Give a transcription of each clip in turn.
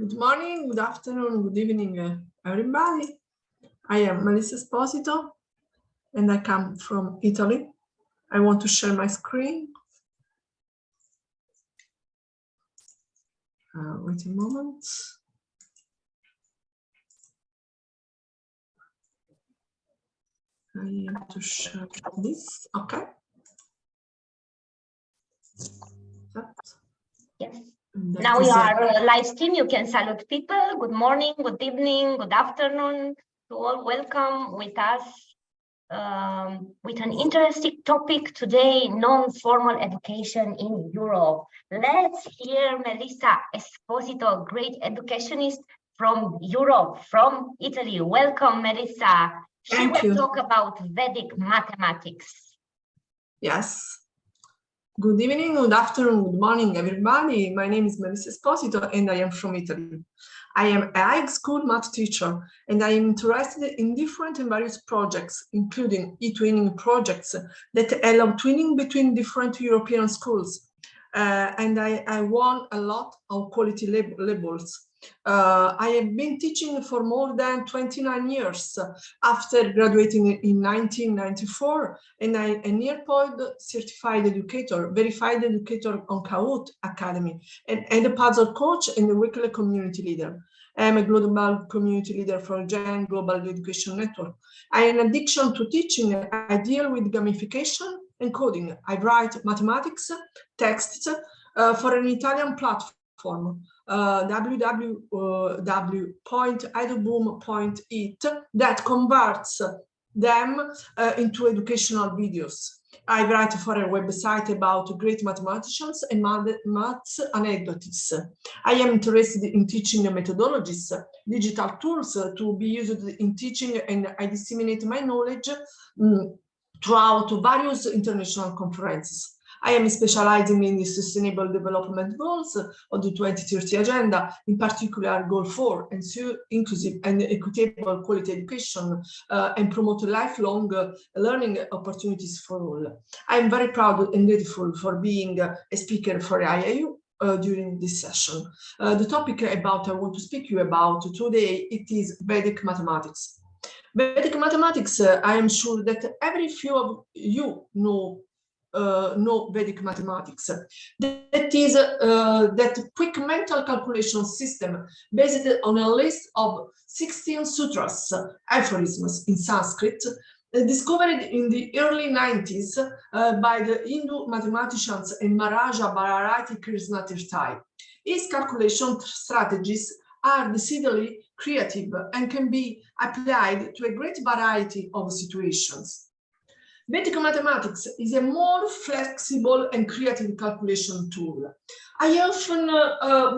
Good morning, good afternoon, good evening, everybody. I am Mariusz Esposito, and I come from Italy. I want to share my screen. Wait a moment. I have to share this. Okay. Yes. Now we are live stream. You can salute people. Good morning, good evening, good afternoon to all. Welcome with us with an interesting topic today: non-formal education in Europe. Let's hear Melissa Esposito, great educationist from Europe, from Italy. Welcome, Melissa. She will talk about Vedic mathematics. Yes. Good evening, good afternoon, good morning, everybody. My name is Mariusz Esposito, and I am from Italy. I am a high school math teacher, and I am interested in different and various projects, including e-twinning projects that allow twinning between different European schools. And I won a lot of quality labels. I have been teaching for more than 29 years after graduating in 1994, and I am a near-point certified educator, verified educator on Kahoot Academy, and a puzzle coach and a weekly community leader. I am a global community leader for GEN Global Education Network. I have an addiction to teaching. I deal with gamification and coding. I write mathematics texts for an Italian platform, www.idoboom.it, that converts them into educational videos. I write for a website about great mathematicians and maths anecdotes. I am interested in teaching methodologies, digital tools to be used in teaching, and I disseminate my knowledge throughout various international conferences. I am specializing in the Sustainable Development Goals of the 2030 Agenda, in particular Goal 4, ensure inclusive and equitable quality education and promote lifelong learning opportunities for all. I am very proud and grateful for being a speaker for IAU during this session. The topic I want to speak to you about today, it is Vedic mathematics. Vedic mathematics, I am sure that every few of you know Vedic mathematics. That is that quick mental calculation system based on a list of 16 sutras, aphorisms in Sanskrit, discovered in the early 90s by the Hindu mathematicians and Maharaja Bharati Krishnatirthai. His calculation strategies are decidedly creative and can be applied to a great variety of situations. Vedic mathematics is a more flexible and creative calculation tool. I often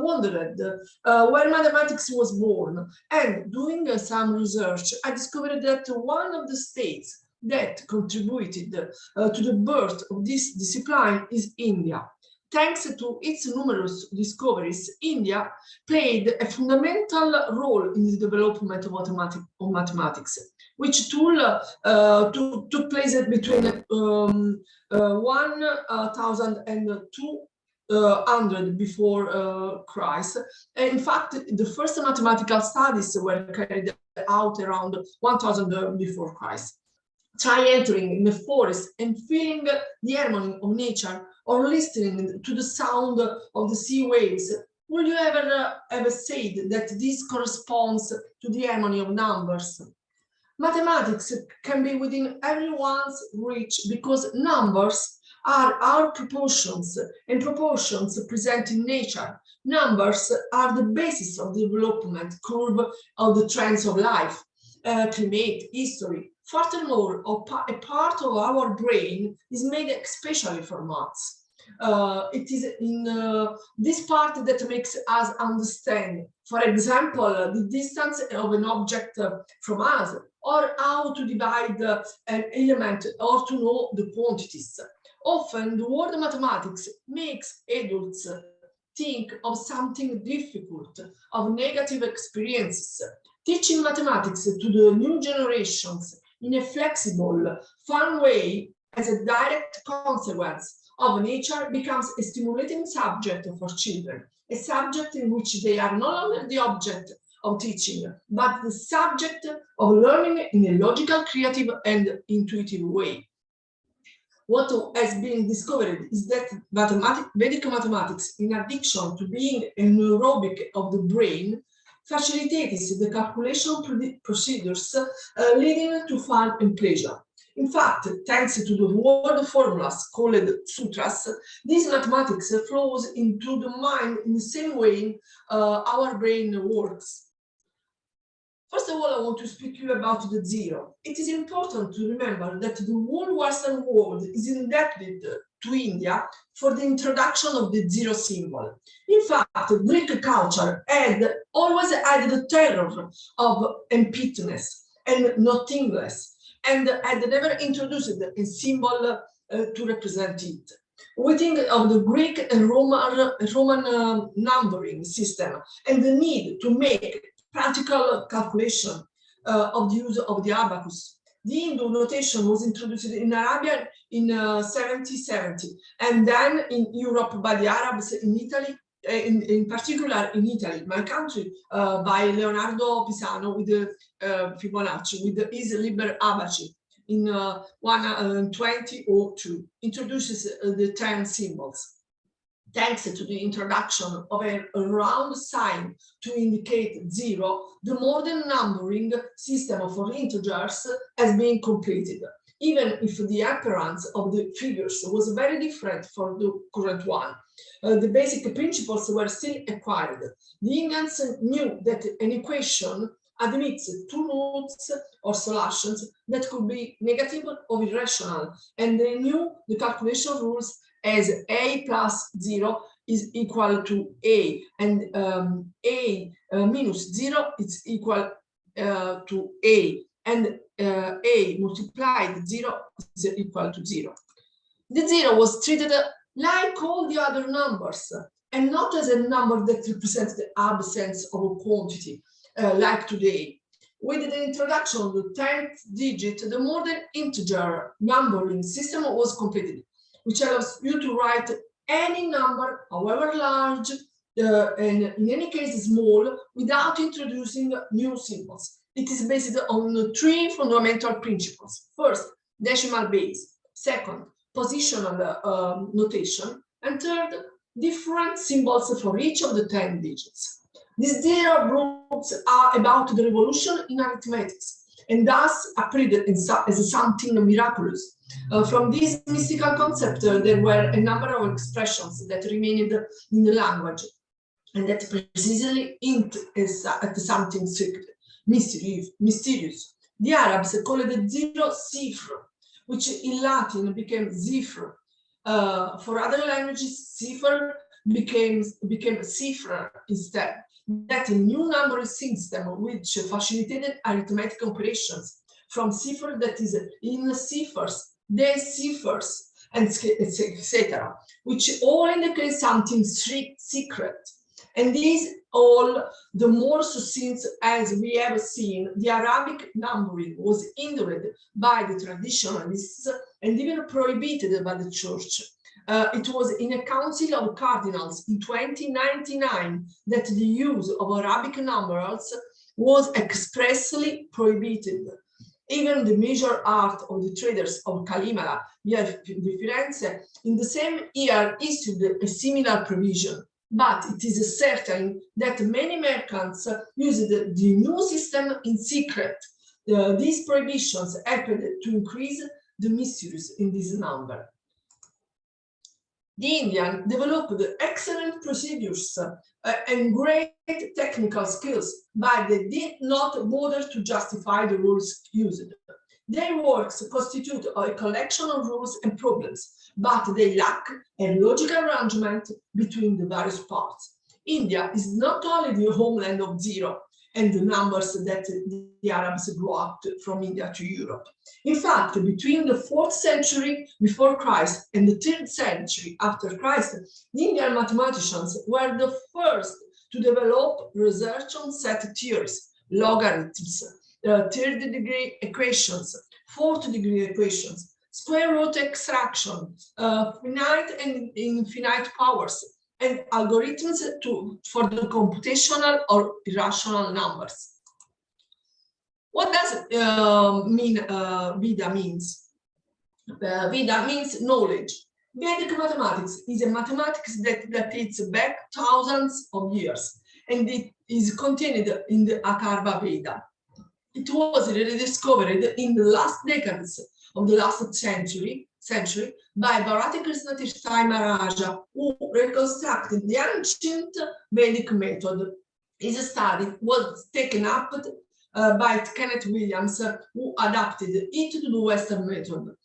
wondered where mathematics was born, and doing some research, I discovered that one of the states that contributed to the birth of this discipline is India. Thanks to its numerous discoveries, India played a fundamental role in the development of mathematics, which tool took place between 1000 and 200 before Christ. In fact, the first mathematical studies were carried out around 1000 before Christ. Try entering in the forest and feeling the harmony of nature, or listening to the sound of the sea waves. Will you ever say that this corresponds to the harmony of numbers? Mathematics can be within everyone's reach because numbers are our proportions, and proportions present in nature. Numbers are the basis of the development curve of the trends of life, climate, history. Furthermore, a part of our brain is made especially for maths. It is in this part that makes us understand, for example, the distance of an object from us, or how to divide an element, or to know the quantities. Often, the word mathematics makes adults think of something difficult, of negative experiences. Teaching mathematics to the new generations in a flexible, fun way has a direct consequence of nature becomes a stimulating subject for children, a subject in which they are no longer the object of teaching, but the subject of learning in a logical, creative, and intuitive way. What has been discovered is that Vedic mathematics, in addition to being a neurobic of the brain, facilitates the calculation procedures leading to fun and pleasure. In fact, thanks to the word formulas called sutras, this mathematics flows into the mind in the same way our brain works. First of all, I want to speak to you about the zero. It is important to remember that the whole Western world is indebted to India for the introduction of the zero symbol. In fact, Greek culture had always had the terror of emptiness and nothingness, and had never introduced a symbol to represent it. We think of the Greek and Roman numbering system and the need to make practical calculation of the use of the abacus. The Hindu notation was introduced in Arabia in 1770, and then in Europe by the Arabs in Italy, in particular in Italy, my country, by Leonardo Pisano with the Fibonacci, with his Liber Abaci in 2002, introduces the 10 symbols. Thanks to the introduction of a round sign to indicate zero, the modern numbering system for integers has been completed, even if the appearance of the figures was very different from the current one. The basic principles were still acquired. The Indians knew that an equation admits two roots or solutions that could be negative or irrational, and they knew the calculation rules as a plus 0 is equal to a, and a minus 0 is equal to a, and a multiplied 0 is equal to 0. The 0 was treated like all the other numbers, and not as a number that represents the absence of a quantity, like today. With the introduction of the 10th digit, the modern integer numbering system was completed, which allows you to write any number, however large, and in any case small, without introducing new symbols. It is based on three fundamental principles. First, decimal base. Second, positional notation. And third, different symbols for each of the 10 digits. These zero groups are about the revolution in arithmetics, and thus appeared as something miraculous. From this mystical concept, there were a number of expressions that remained in the language, and that precisely hint at something secret, mysterious. The Arabs called it zero cifr, which in Latin became zifr. For other languages, cifr became cifra instead. That a new numbering system which facilitated arithmetic operations from cifr, that is in ciphers, deciphers, and etc., which all indicate something secret. And these all the more so since, as we have seen, the Arabic numbering was hindered by the traditionalists and even prohibited by the church. It was in a council of cardinals in 2099 that the use of Arabic numerals was expressly prohibited. Even the major art of the traders of Calimala, via Firenze, in the same year issued a similar provision. But it is certain that many merchants used the new system in secret. These prohibitions helped to increase the mysteries in this number. The Indian developed excellent procedures and great technical skills, but they did not bother to justify the rules used. Their works constitute a collection of rules and problems, but they lack a logical arrangement between the various parts. India is not only the homeland of zero and the numbers that the Arabs brought from India to Europe. In fact, between the 4th century before Christ and the 3rd century after Christ, the Indian mathematicians were the first to develop research on set theories, logarithms, 3rd degree equations, 4th degree equations, square root extraction, finite and infinite powers, and algorithms for the computational or irrational numbers. What does mean Vida means? Vida means knowledge. Vedic mathematics is a mathematics that dates back thousands of years, and it is contained in the Atharva Veda. It was rediscovered in the last decades of the last century by Bharati Krishnatishtai Maharaja, who reconstructed the ancient Vedic method. His study was taken up by Kenneth Williams, who adapted it to the Western method.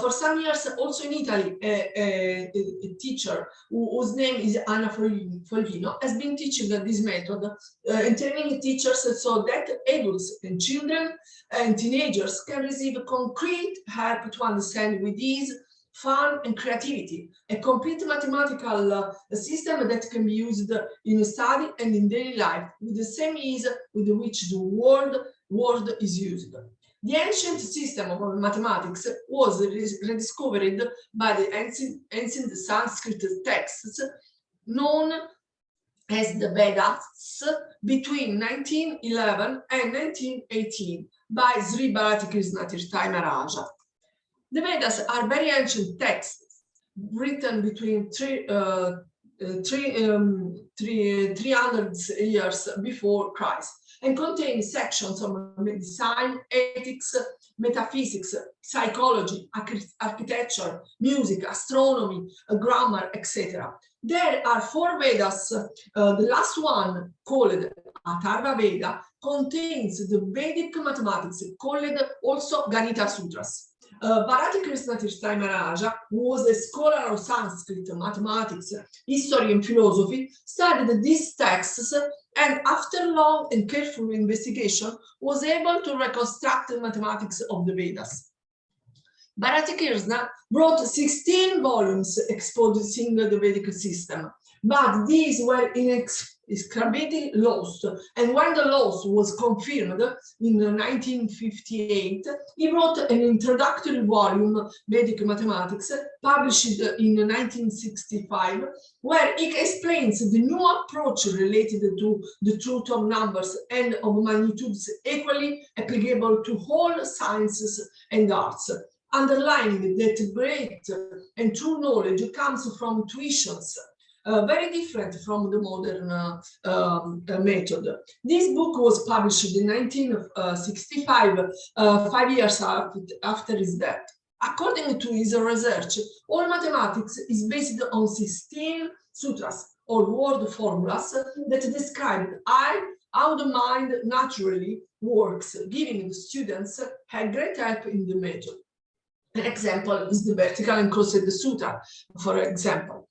For some years, also in Italy, a teacher whose name is Anna Foglino has been teaching this method and training teachers so that adults and children and teenagers can receive concrete help to understand with ease, fun and creativity, a complete mathematical system that can be used in study and in daily life with the same ease with which the word is used. The ancient system of mathematics was rediscovered by the ancient Sanskrit texts known as the Vedas between 1911 and 1918 by Sri Bharati Krishnatishtai Maharaja. The Vedas are very ancient texts written between 300 years before Christ and contain sections on medicine, ethics, metaphysics, psychology, architecture, music, astronomy, grammar, etc. There are 4 Vedas. The last one, called Atharva Veda, contains the Vedic mathematics, called also Ganita Sutras. Bharati Krishnatishtai Maharaja, who was a scholar of Sanskrit, mathematics, history and philosophy, studied these texts and after long and careful investigation was able to reconstruct the mathematics of the Vedas. Bharati Krishna wrote 16 volumes exposing the Vedic system, but these were inextricably lost, and when the loss was confirmed in 1958, he wrote an introductory volume, Vedic Mathematics, published in 1965, where he explains the new approach related to the truth of numbers and of magnitudes equally applicable to all sciences and arts, underlining that great and true knowledge comes from tuitions, very different from the modern method. This book was published in 1965, 5 years after his death. According to his research, all mathematics is based on 16 sutras or word formulas that describe how the mind naturally works, giving the students a great help in the method. An example is the vertical and crossed sutra, for example.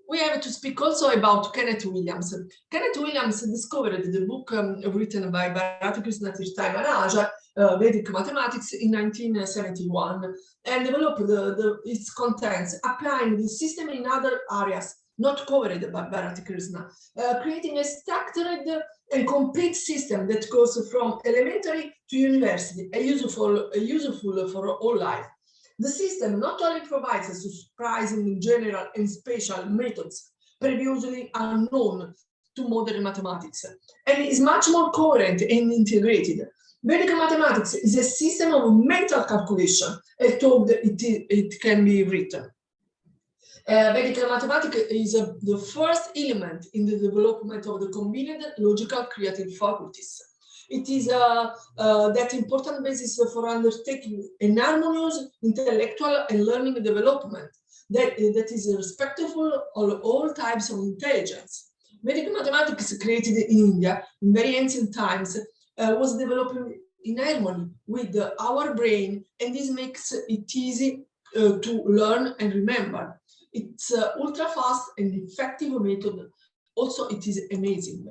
We have to speak also about Kenneth Williams. Kenneth Williams discovered the book written by Bharati Krishnatishtai Maharaja, Vedic Mathematics, in 1971 and developed its contents, applying the system in other areas not covered by Bharati Krishna, creating a structured and complete system that goes from elementary to university, useful for all life. The system not only provides a surprising general and special methods previously unknown to modern mathematics, and is much more coherent and integrated. Vedic mathematics is a system of mental calculation, as told it can be written. Vedic mathematics is the first element in the development of the combined logical creative faculties. It is that important basis for undertaking an harmonious intellectual and learning development that is respectful of all types of intelligence. Vedic mathematics created in India in very ancient times was developing in harmony with our brain, and this makes it easy to learn and remember. It's ultra fast and effective method. Also, it is amazing.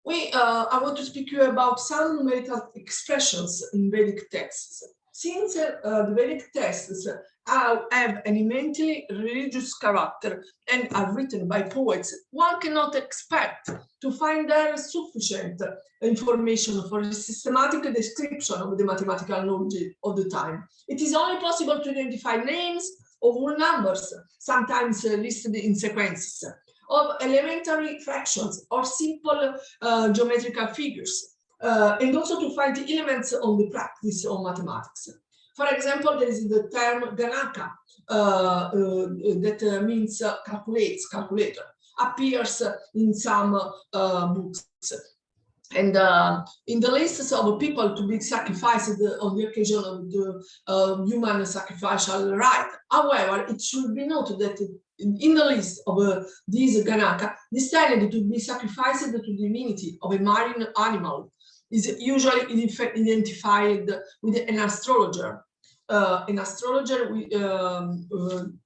I want to speak to you about some numerical expressions in Vedic texts. Since the Vedic texts have an immensely religious character and are written by poets, one cannot expect to find there sufficient information for a systematic description of the mathematical knowledge of the time. It is only possible to identify names of whole numbers, sometimes listed in sequences, of elementary fractions or simple geometrical figures, and also to find the elements of the practice of mathematics. For example, there is the term Ganaka, that means calculator, appears in some books. And in the lists of people to be sacrificed on the occasion of the human sacrificial rite. However, it should be noted that in the list of these Ganaka, destined to be sacrificed to the divinity of a marine animal is usually identified with an astrologer. With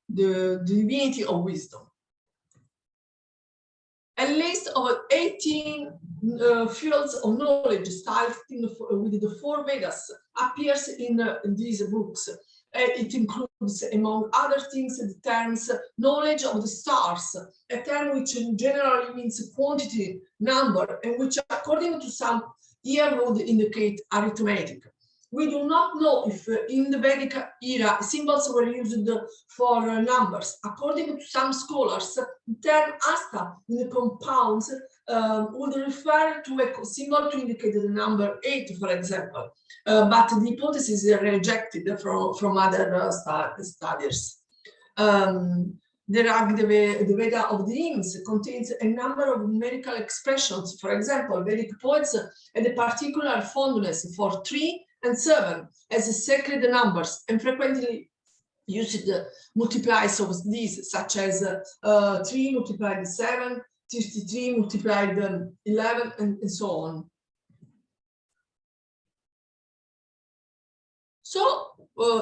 the divinity of wisdom. A list of 18 fields of knowledge starting with the 4 Vedas appears in these books. It includes, among other things, the terms knowledge of the stars, a term which generally means quantity, number, and which according to some here would indicate arithmetic. We do not know if in the Vedic era symbols were used for numbers. According to some scholars, the term asta in the compounds would refer to a symbol to indicate the number 8, for example. But the hypothesis is rejected from other studies. The Veda of the hymns contains a number of numerical expressions. For example, Vedic poets had a particular fondness for 3 and 7 as sacred numbers, and frequently used multiplies of these, such as 3 multiplied 7, 53 multiplied 11, and so on. So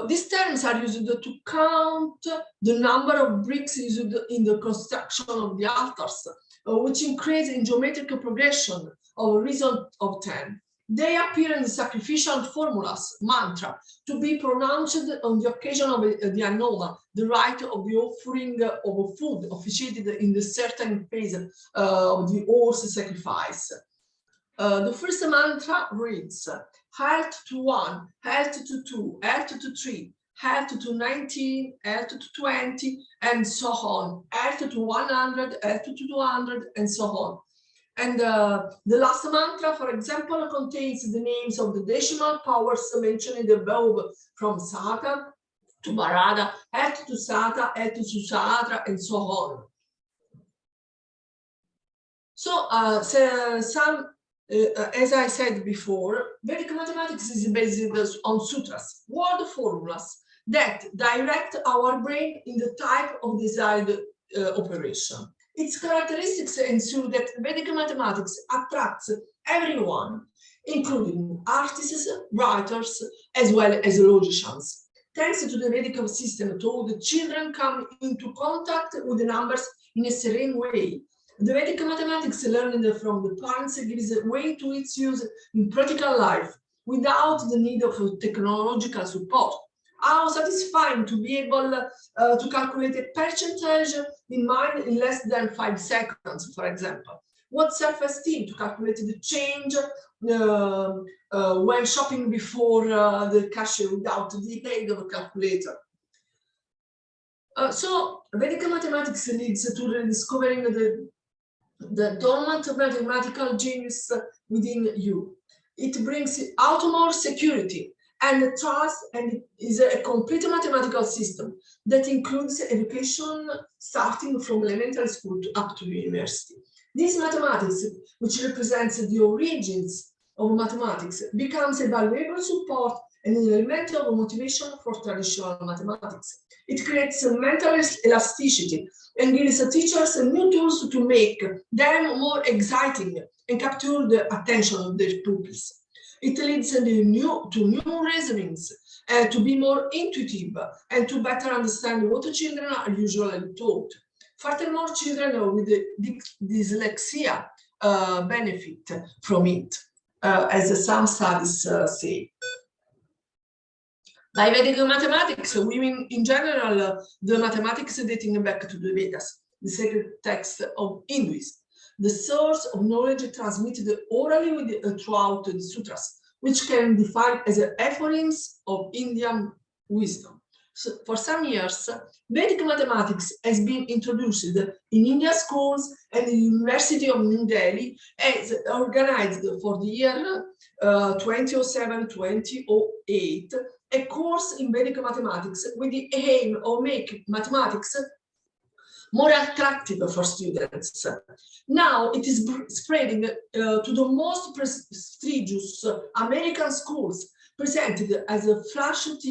these terms are used to count the number of bricks used in the construction of the altars, which increase in geometrical progression of a reason of 10. They appear in the sacrificial formulas, mantra, to be pronounced on the occasion of the anoma, the rite of the offering of food officiated in the certain phase of the horse sacrifice. The first mantra reads, health to 1, health to 2, health to 3, health to 19, health to 20, and so on, health to 100, health to 200, and so on. And the last mantra, for example, contains the names of the decimal powers mentioned above, from Sata to Barada, health to Sata, health to Susatra, and so on. So, as I said before, Vedic mathematics is based on sutras, word formulas that direct our brain in the type of desired operation. Its characteristics ensure that Vedic mathematics attracts everyone, including artists, writers, as well as logicians. Thanks to the Vedic system, too, the children come into contact with the numbers in a serene way. The Vedic mathematics learned from the parents gives way to its use in practical life without the need of technological support. How satisfying to be able to calculate a percentage in mind in less than 5 seconds, for example. What self-esteem to calculate the change when shopping before the cashier without the aid of a calculator. So Vedic mathematics leads to rediscovering the dormant mathematical genius within you. It brings out more security and trust, and it is a complete mathematical system that includes education starting from elementary school up to university. This mathematics, which represents the origins of mathematics, becomes a valuable support and an element of motivation for traditional mathematics. It creates a mental elasticity and gives teachers new tools to make them more exciting and capture the attention of their pupils. It leads to new reasonings, to be more intuitive, and to better understand what children are usually taught. Furthermore, children with dyslexia benefit from it, as some studies say. By Vedic mathematics, we mean in general the mathematics dating back to the Vedas, the sacred text of Hinduism, the source of knowledge transmitted orally throughout the sutras, which can be defined as aphorisms of Indian wisdom. So for some years, Vedic mathematics has been introduced in Indian schools and the University of New Delhi as organized for the year 2007-2008, a course in Vedic mathematics with the aim of making mathematics more attractive for students. Now it is spreading to the most prestigious American schools, presented as a flagship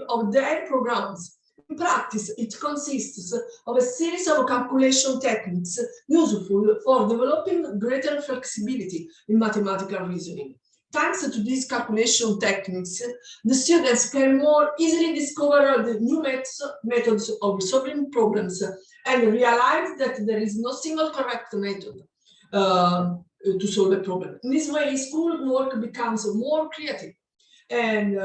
of their programs. In practice, it consists of a series of calculation techniques useful for developing greater flexibility in mathematical reasoning. Thanks to these calculation techniques, the students can more easily discover the new methods of solving problems and realize that there is no single correct method to solve a problem. In this way, school work becomes more creative and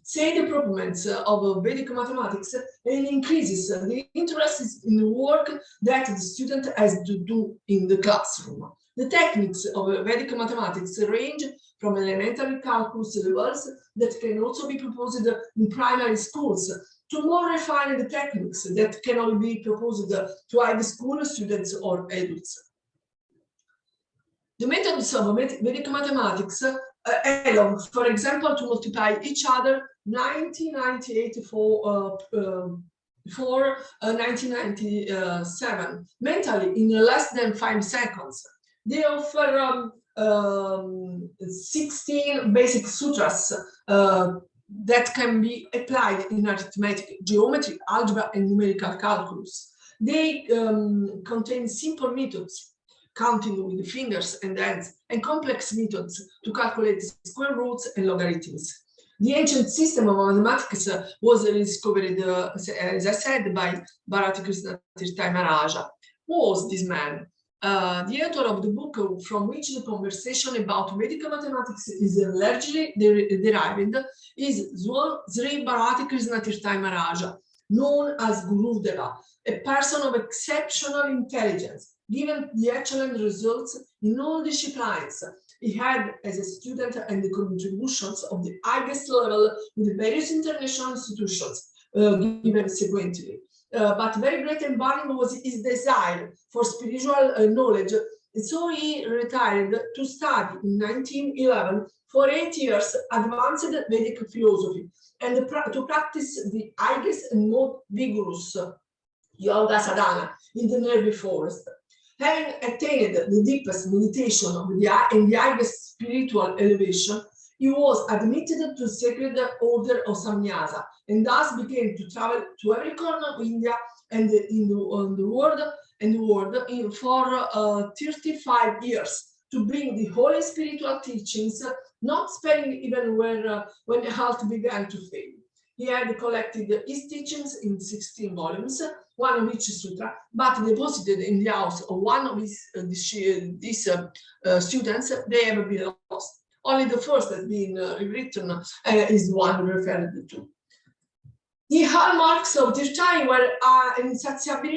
say the improvements of Vedic mathematics and increases the interest in the work that the student has to do in the classroom. The techniques of Vedic mathematics range from elementary calculus levels that can also be proposed in primary schools to more refined techniques that can be proposed to high school students or adults. The methods of Vedic mathematics allow, for example, to multiply each other 1998 for 1997 mentally in less than 5 seconds. They offer 16 basic sutras that can be applied in arithmetic, geometry, algebra, and numerical calculus. They contain simple methods, counting with the fingers and hands, and complex methods to calculate square roots and logarithms. The ancient system of mathematics was discovered, as I said, by Bharati Krishnatirath Maharaja. Who was this man? The author of the book from which the conversation about Vedic mathematics is largely derived is Sri Bharati Krishnatirath Maharaja, known as Gurudeva, a person of exceptional intelligence, given the excellent results in all disciplines he had as a student and the contributions of the highest level in the various international institutions given sequentially. But very great and burning was his desire for spiritual knowledge, and so he retired to study in 1911 for 8 years advanced Vedic philosophy and to practice the highest and most vigorous yoga sadhana in the nearby forest. Having attained the deepest meditation and the highest spiritual elevation, he was admitted to the sacred order of sannyasa and thus began to travel to every corner of India and in the world for 35 years to bring the holy spiritual teachings, not sparing even when health began to fail. He had collected his teachings in 16 volumes, one of each sutra, but deposited in the house of one of his students. They have been lost. Only the first has been rewritten is the one referred to. The hallmarks of this time were insatiable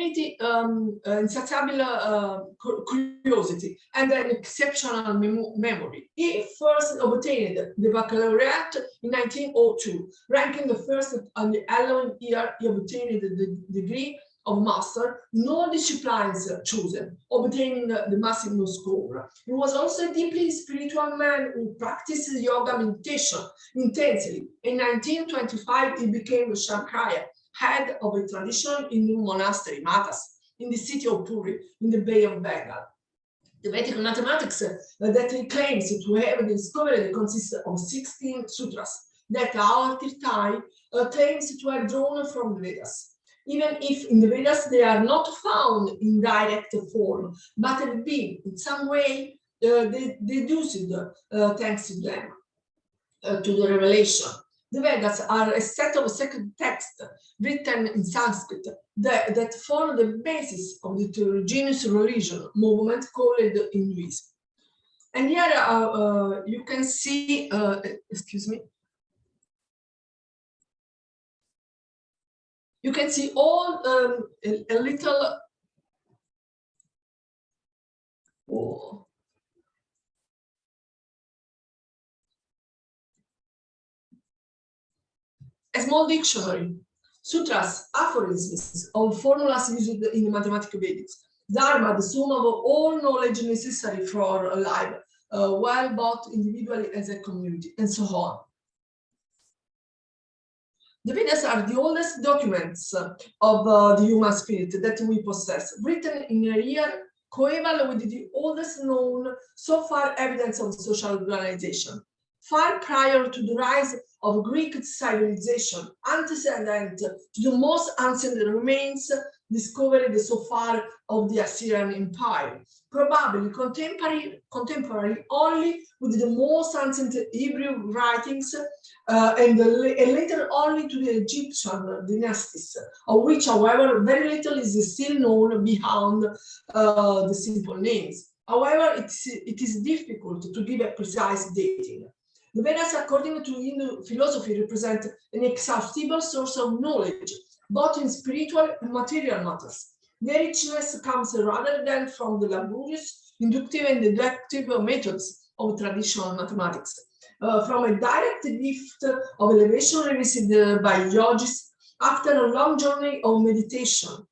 curiosity and an exceptional memory. He first obtained the baccalaureate in 1902, ranking the first on the 11th year he obtained the degree of master in all disciplines chosen, obtaining the maximum score. He was also a deeply spiritual man who practiced yoga meditation intensely. In 1925, he became Shankaraya, head of a traditional Hindu monastery, Matas, in the city of Puri, in the Bay of Bengal. The Vedic mathematics that he claims to have discovered consists of 16 sutras that our Tirthai claims to have drawn from the Vedas. Even if in the Vedas they are not found in direct form, but have been in some way deduced thanks to them, to the revelation. The Vedas are a set of sacred texts written in Sanskrit that form the basis of the heterogeneous religion movement called Hinduism. And here you can see, excuse me, You can see all a little. Oh. A small dictionary, sutras, aphorisms, or formulas used in mathematical Vedics. Dharma, the sum of all knowledge necessary for a life, well both individually as a community, and so on. The Vedas are the oldest documents of the human spirit that we possess, written in a year coeval with the oldest known so far evidence of social organization. Far prior to the rise of Greek civilization, antecedent to the most ancient remains discovered so far of the Assyrian Empire, probably contemporary only with the most ancient Hebrew writings and later only to the Egyptian dynasties, of which, however, very little is still known beyond the simple names. However, it is difficult to give a precise dating. The Vedas, according to Hindu philosophy, represent an inexhaustible source of knowledge, both in spiritual and material matters. Their richness comes rather than from the laborious, inductive, and deductive methods of traditional mathematics, from a direct gift of elevation received by yogis after a long journey of meditation,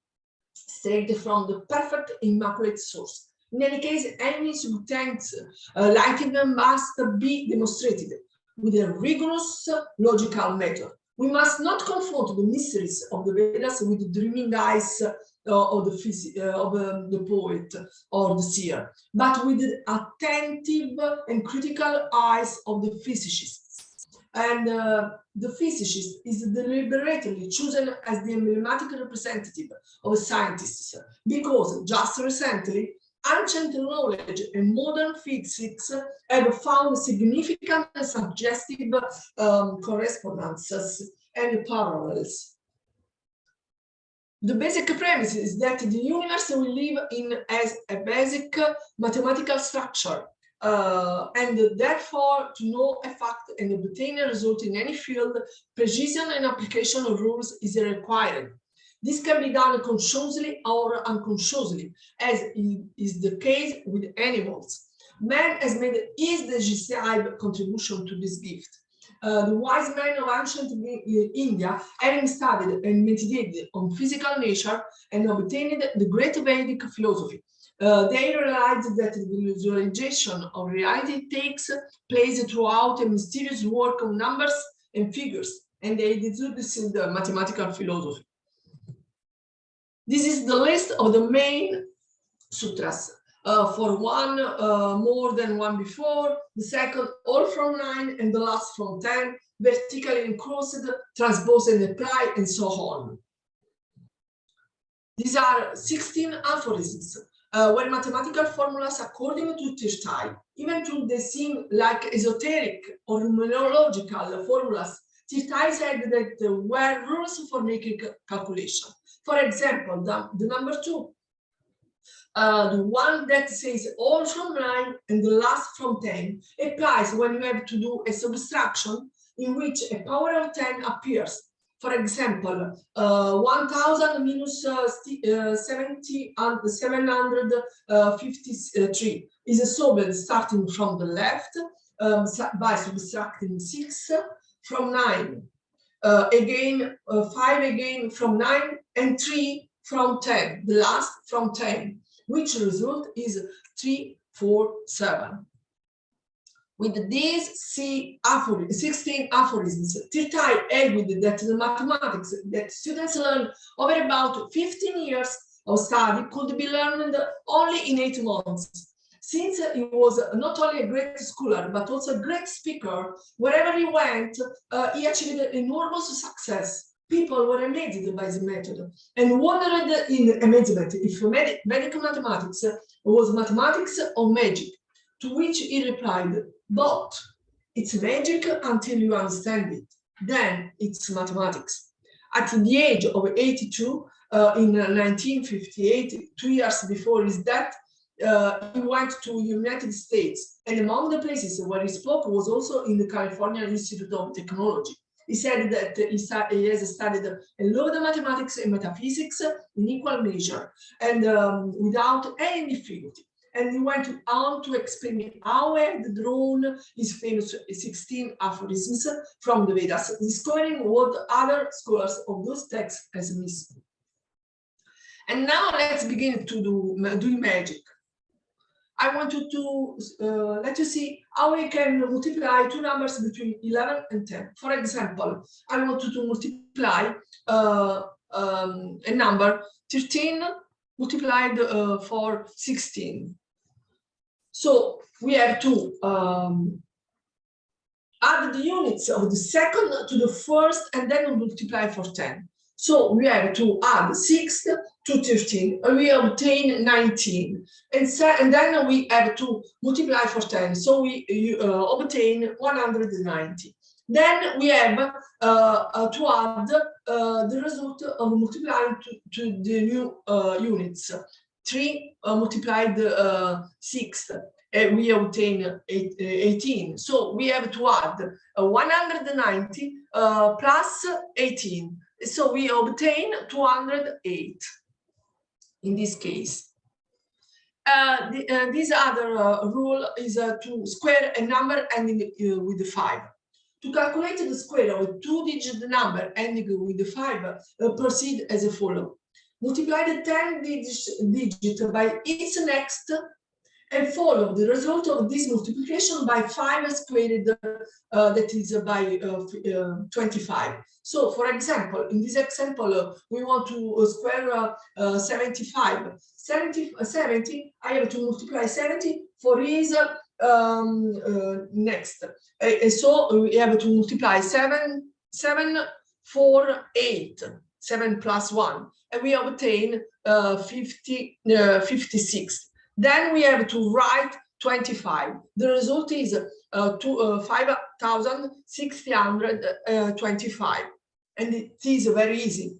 straight from the perfect, immaculate source. In any case, any substance like it must be demonstrated with a rigorous logical method. We must not confront the mysteries of the Vedas with the dreaming eyes of the poet or the seer, but with the attentive and critical eyes of the physicists. And the physicist is deliberately chosen as the emblematic representative of scientists, because just recently, ancient knowledge and modern physics have found significant and suggestive correspondences and parallels. The basic premise is that the universe we live in has a basic mathematical structure, and therefore to know a fact and obtain a result in any field, precision and application of rules is required. This can be done consciously or unconsciously, as is the case with animals. Man has made his decisive contribution to this gift. The wise men of ancient India, having studied and meditated on physical nature and obtained the great Vedic philosophy, they realized that the visualization of reality takes place throughout a mysterious work of numbers and figures, and they deduced the mathematical philosophy. This is the list of the main sutras. For one, more than one before, the second, all from 9, and the last from 10, vertically encrossed, transposed and applied, and so on. These are 16 aphorisms, where mathematical formulas according to Tirtai, even though they seem like esoteric or numerological formulas, Tirtai said that there were rules for making calculation. For example, the number 2, the one that says all from 9 and the last from 10 applies when you have to do a subtraction in which a power of 10 appears. For example, 1000 minus 753 is solved starting from the left by subtracting 6 from 9. Again, 5 again from 9 and 3 from 10, the last from 10, which result is 3, 4, 7. With these 16 aphorisms, Tirtai argued that the mathematics that students learn over about 15 years of study could be learned only in 8 months. Since he was not only a great scholar, but also a great speaker, wherever he went, he achieved enormous success. People were amazed by his method and wondered in amazement if Vedic mathematics was mathematics or magic, to which he replied, both. It's magic until you understand it. Then it's mathematics. At the age of 82, in 1958, 2 years before his death, he went to United States, and among the places where he spoke was also in the California Institute of Technology. He said that he has studied a lot of mathematics and metaphysics in equal measure and without any difficulty. And he went on to explain how he had drawn his famous 16 aphorisms from the Vedas, discovering what other scholars of those texts has missed. And now let's begin to do magic. I want you to let you see how we can multiply two numbers between 11 and 10. For example, I want you to multiply a number 13 multiplied for 16. So we have to add the units of the second to the first and then multiply for 10. So we have to add 6 to 13, and we obtain 19. And then we have to multiply for 10, so we obtain 190. Then we have to add the result of multiplying to the new units. 3 multiplied 6, we obtain 18. So we have to add 190 plus 18. So we obtain 208 in this case. This other rule is to square a number ending with 5. To calculate the square of a 2-digit number ending with 5, proceed as follows. Multiply the 10-digit by its next and follow the result of this multiplication by 5 squared, that is by 25. So, for example, in this example, we want to square 75. 70, I have to multiply 70 for his next. So we have to multiply 7 for 8, 7 plus 1, and we obtain 56. Then we have to write 25. The result is 5,625, and it is very easy.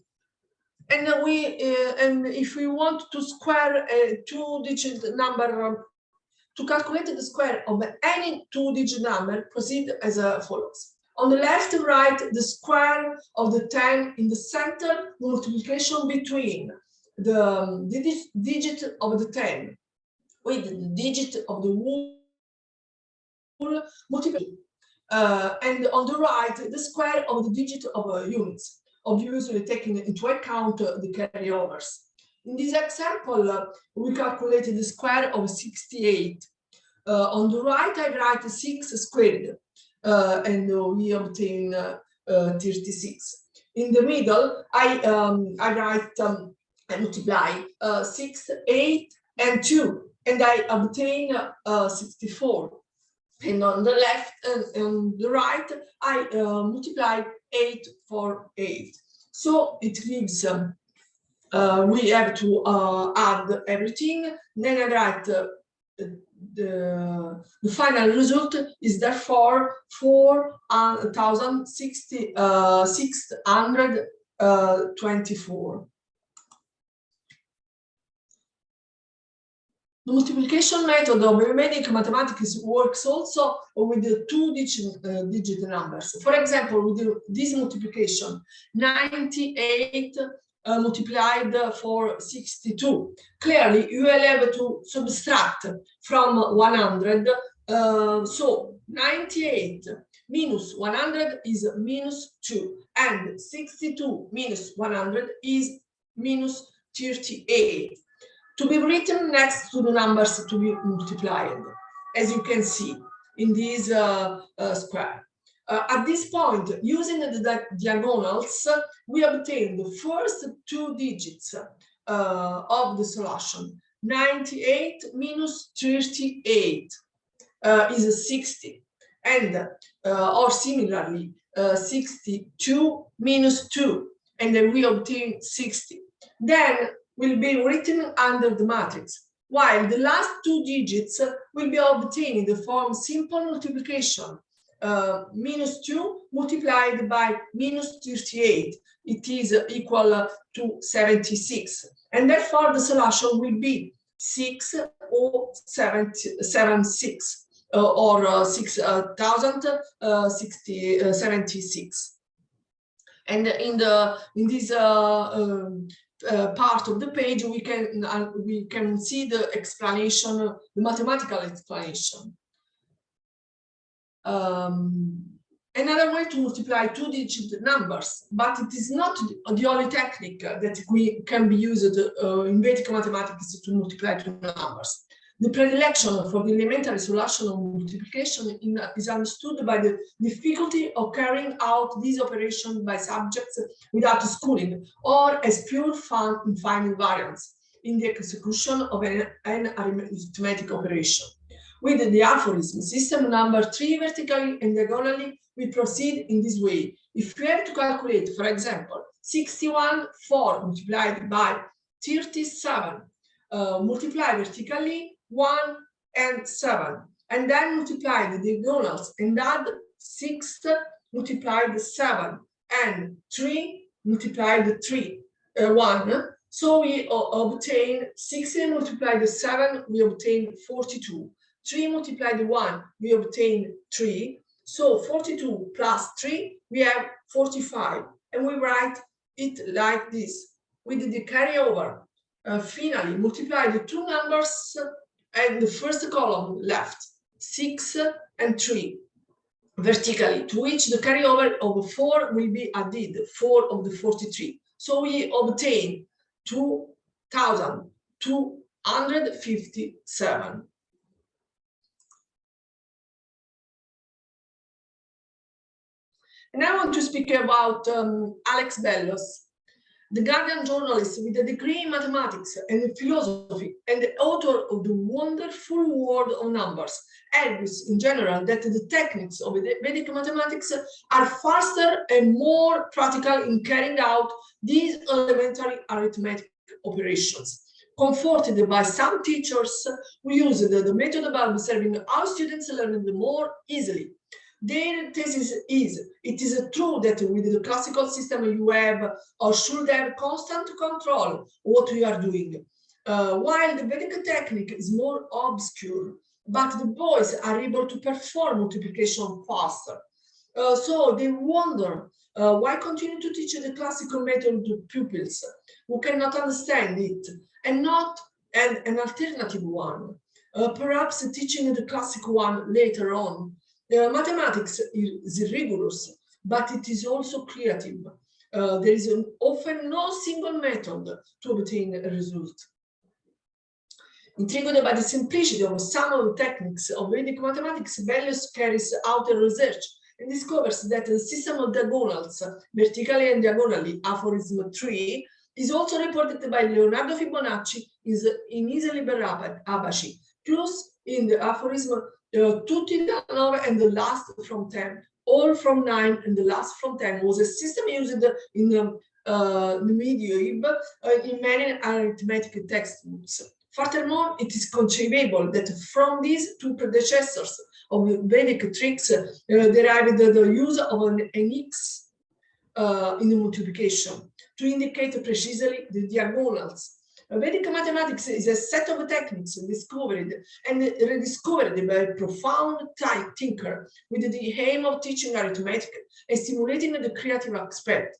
And and if we want to square a 2-digit number, to calculate the square of any 2-digit number, proceed as follows. On the left, write the square of the 10 in the center, multiplication between the digit of the 10 with the digit of the whole multiplication. And on the right, the square of the digit of units, obviously taking into account the carryovers. In this example, we calculated the square of 68. On the right, I write 6 squared, and we obtain 36. In the middle, I write, I multiply 6, 8, and 2, and I obtain 64. And on the left and on the right, I multiply 8 for 8. So it gives, we have to add everything. Then I write the final result is therefore 4,624. The multiplication method of Armenian mathematics works also with the 2-digit numbers. For example, with this multiplication, 98 multiplied for 62. Clearly, you will have to subtract from 100. So 98 minus 100 is minus 2, and 62 minus 100 is minus 38. To be written next to the numbers to be multiplied, as you can see in this square. At this point, using the diagonals, we obtain the first 2 digits of the solution. 98 minus 38 is 60, and or similarly, 62 minus 2, and then we obtain 60. Then will be written under the matrix, while the last 2 digits will be obtained in the form simple multiplication. Minus 2 multiplied by minus 38, it is equal to 76, and therefore the solution will be 6,076 or 6,076. And in this part of the page, we can see the explanation, the mathematical explanation. Another way to multiply two-digit numbers, but it is not the only technique that can be used in Vedic mathematics to multiply two numbers. The predilection for the elementary solution of multiplication is understood by the difficulty of carrying out this operation by subjects without schooling, or as pure fun in finding variance in the execution of an arithmetic operation. With the aphorism system number 3 vertically and diagonally, we proceed in this way. If we have to calculate, for example, 61/4 multiplied by 37, multiply vertically 1 and 7, and then multiply the diagonals and add 6 multiplied 7 and 3 multiplied 1. So we obtain 60 multiplied 7, we obtain 42. 3 multiplied 1, we obtain 3. So 42 plus 3, we have 45. And we write it like this. With the carryover, finally, multiply the two numbers and the first column left, 6 and 3, vertically, to which the carryover of 4 will be added, 4 of the 43. So we obtain 2,257. And I want to speak about Alex Bellos, the Guardian journalist with a degree in mathematics and philosophy, and the author of the wonderful world of numbers, argues in general that the techniques of Vedic mathematics are faster and more practical in carrying out these elementary arithmetic operations. Comforted by some teachers who use the method by observing how students learn more easily. Their thesis is, it is true that with the classical system you have or should have constant control of what you are doing, while the Vedic technique is more obscure, but the boys are able to perform multiplication faster. So they wonder why continue to teach the classical method to pupils who cannot understand it, and not an alternative one, perhaps teaching the classic one later on. Mathematics is rigorous, but it is also creative. There is often no single method to obtain a result. Intrigued by the simplicity of some of the techniques of Vedic mathematics, Bellos carries out a research and discovers that the system of diagonals, vertically and diagonally, aphorism 3, is also reported by Leonardo Fibonacci in his Liber Abaci, plus in the aphorism tutti da 9 and the last from 10, all from 9 and the last from 10 was a system used in the medieval in many arithmetic textbooks. Furthermore, it is conceivable that from these two predecessors of Vedic tricks derived the use of an x in the multiplication to indicate precisely the diagonals. Vedic mathematics is a set of techniques discovered and rediscovered by a profound thinker with the aim of teaching arithmetic and stimulating the creative aspect,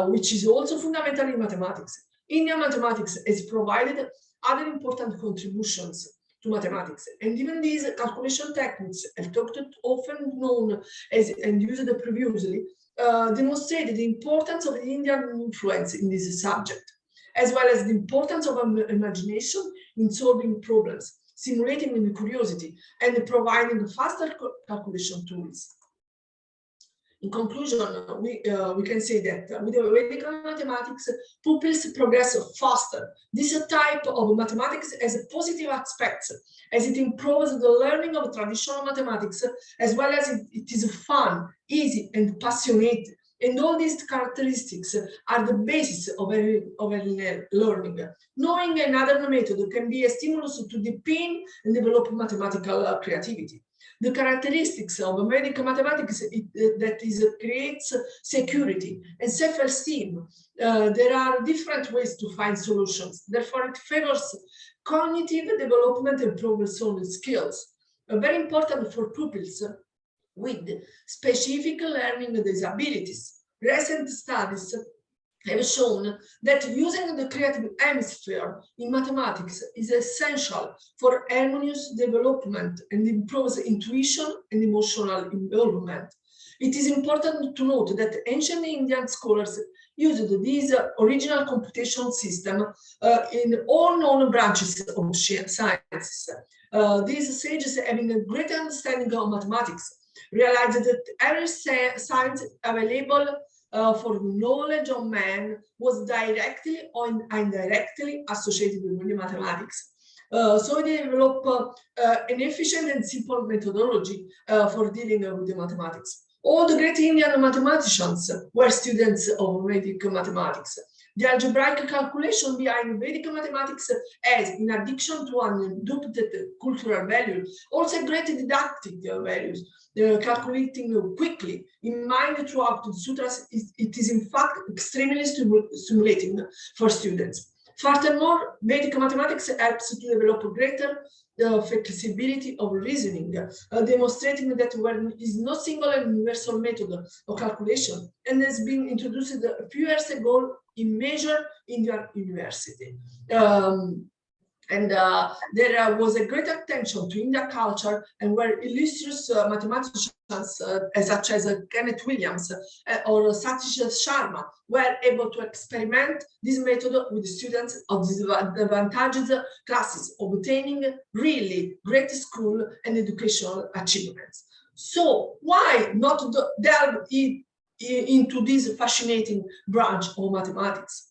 which is also fundamental in mathematics. Indian mathematics has provided other important contributions to mathematics, and even these calculation techniques, often known as and used previously, demonstrated the importance of the Indian influence in this subject, as well as the importance of imagination in solving problems, stimulating the curiosity, and providing faster calculation tools. In conclusion, we can say that with Vedic mathematics, pupils progress faster. This type of mathematics has positive aspects, as it improves the learning of traditional mathematics, as well as it is fun, easy, and passionate. And all these characteristics are the basis of learning. Knowing another method can be a stimulus to deepen and develop mathematical creativity. The characteristics of Vedic mathematics creates security and self-esteem. There are different ways to find solutions. Therefore, it favors cognitive development and problem-solving skills. Very important for pupils with specific learning disabilities, Recent studies have shown that using the creative hemisphere in mathematics is essential for harmonious development and improves intuition and emotional involvement. It is important to note that ancient Indian scholars used this original computation system in all known branches of sciences. These sages, having a great understanding of mathematics, realized that every science available for knowledge of man was directly or indirectly associated with mathematics. So they developed an efficient and simple methodology for dealing with the mathematics. All the great Indian mathematicians were students of Vedic mathematics. The algebraic calculation behind Vedic mathematics has, in addition to unadopted cultural value, also great didactic values. Calculating quickly in mind throughout the sutras, it is in fact extremely stimulating for students. Furthermore, Vedic mathematics helps to develop greater flexibility of reasoning, demonstrating that there is no single and universal method of calculation, and has been introduced a few years ago in major Indian university. There was a great attention to Indian culture, and where illustrious mathematicians such as Kenneth Williams or Satish Sharma were able to experiment this method with students of disadvantaged classes, obtaining really great school and educational achievements. So why not delve into this fascinating branch of mathematics?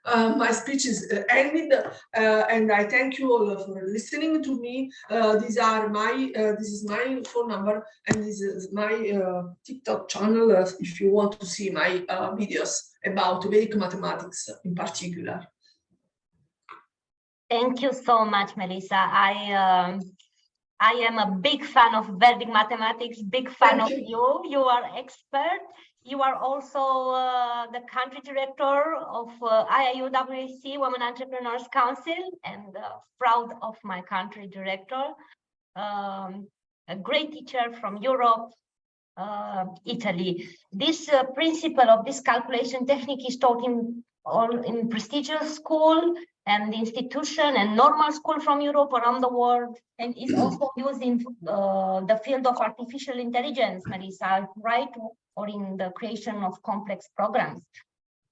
My speech is ended, and I thank you all for listening to me. This is my phone number, and this is my TikTok channel if you want to see my videos about Vedic mathematics in particular. Thank you so much, Melissa. I am a big fan of Vedic mathematics, big fan of you. You are expert. You are also the country director of IIU WAC, Women Entrepreneurs Council, and proud of my country director. A great teacher from Europe, Italy. This principle of this calculation technique is taught in prestigious school and institution and normal school from Europe around the world, and is also used in the field of artificial intelligence, Melissa, right? Or in the creation of complex programs.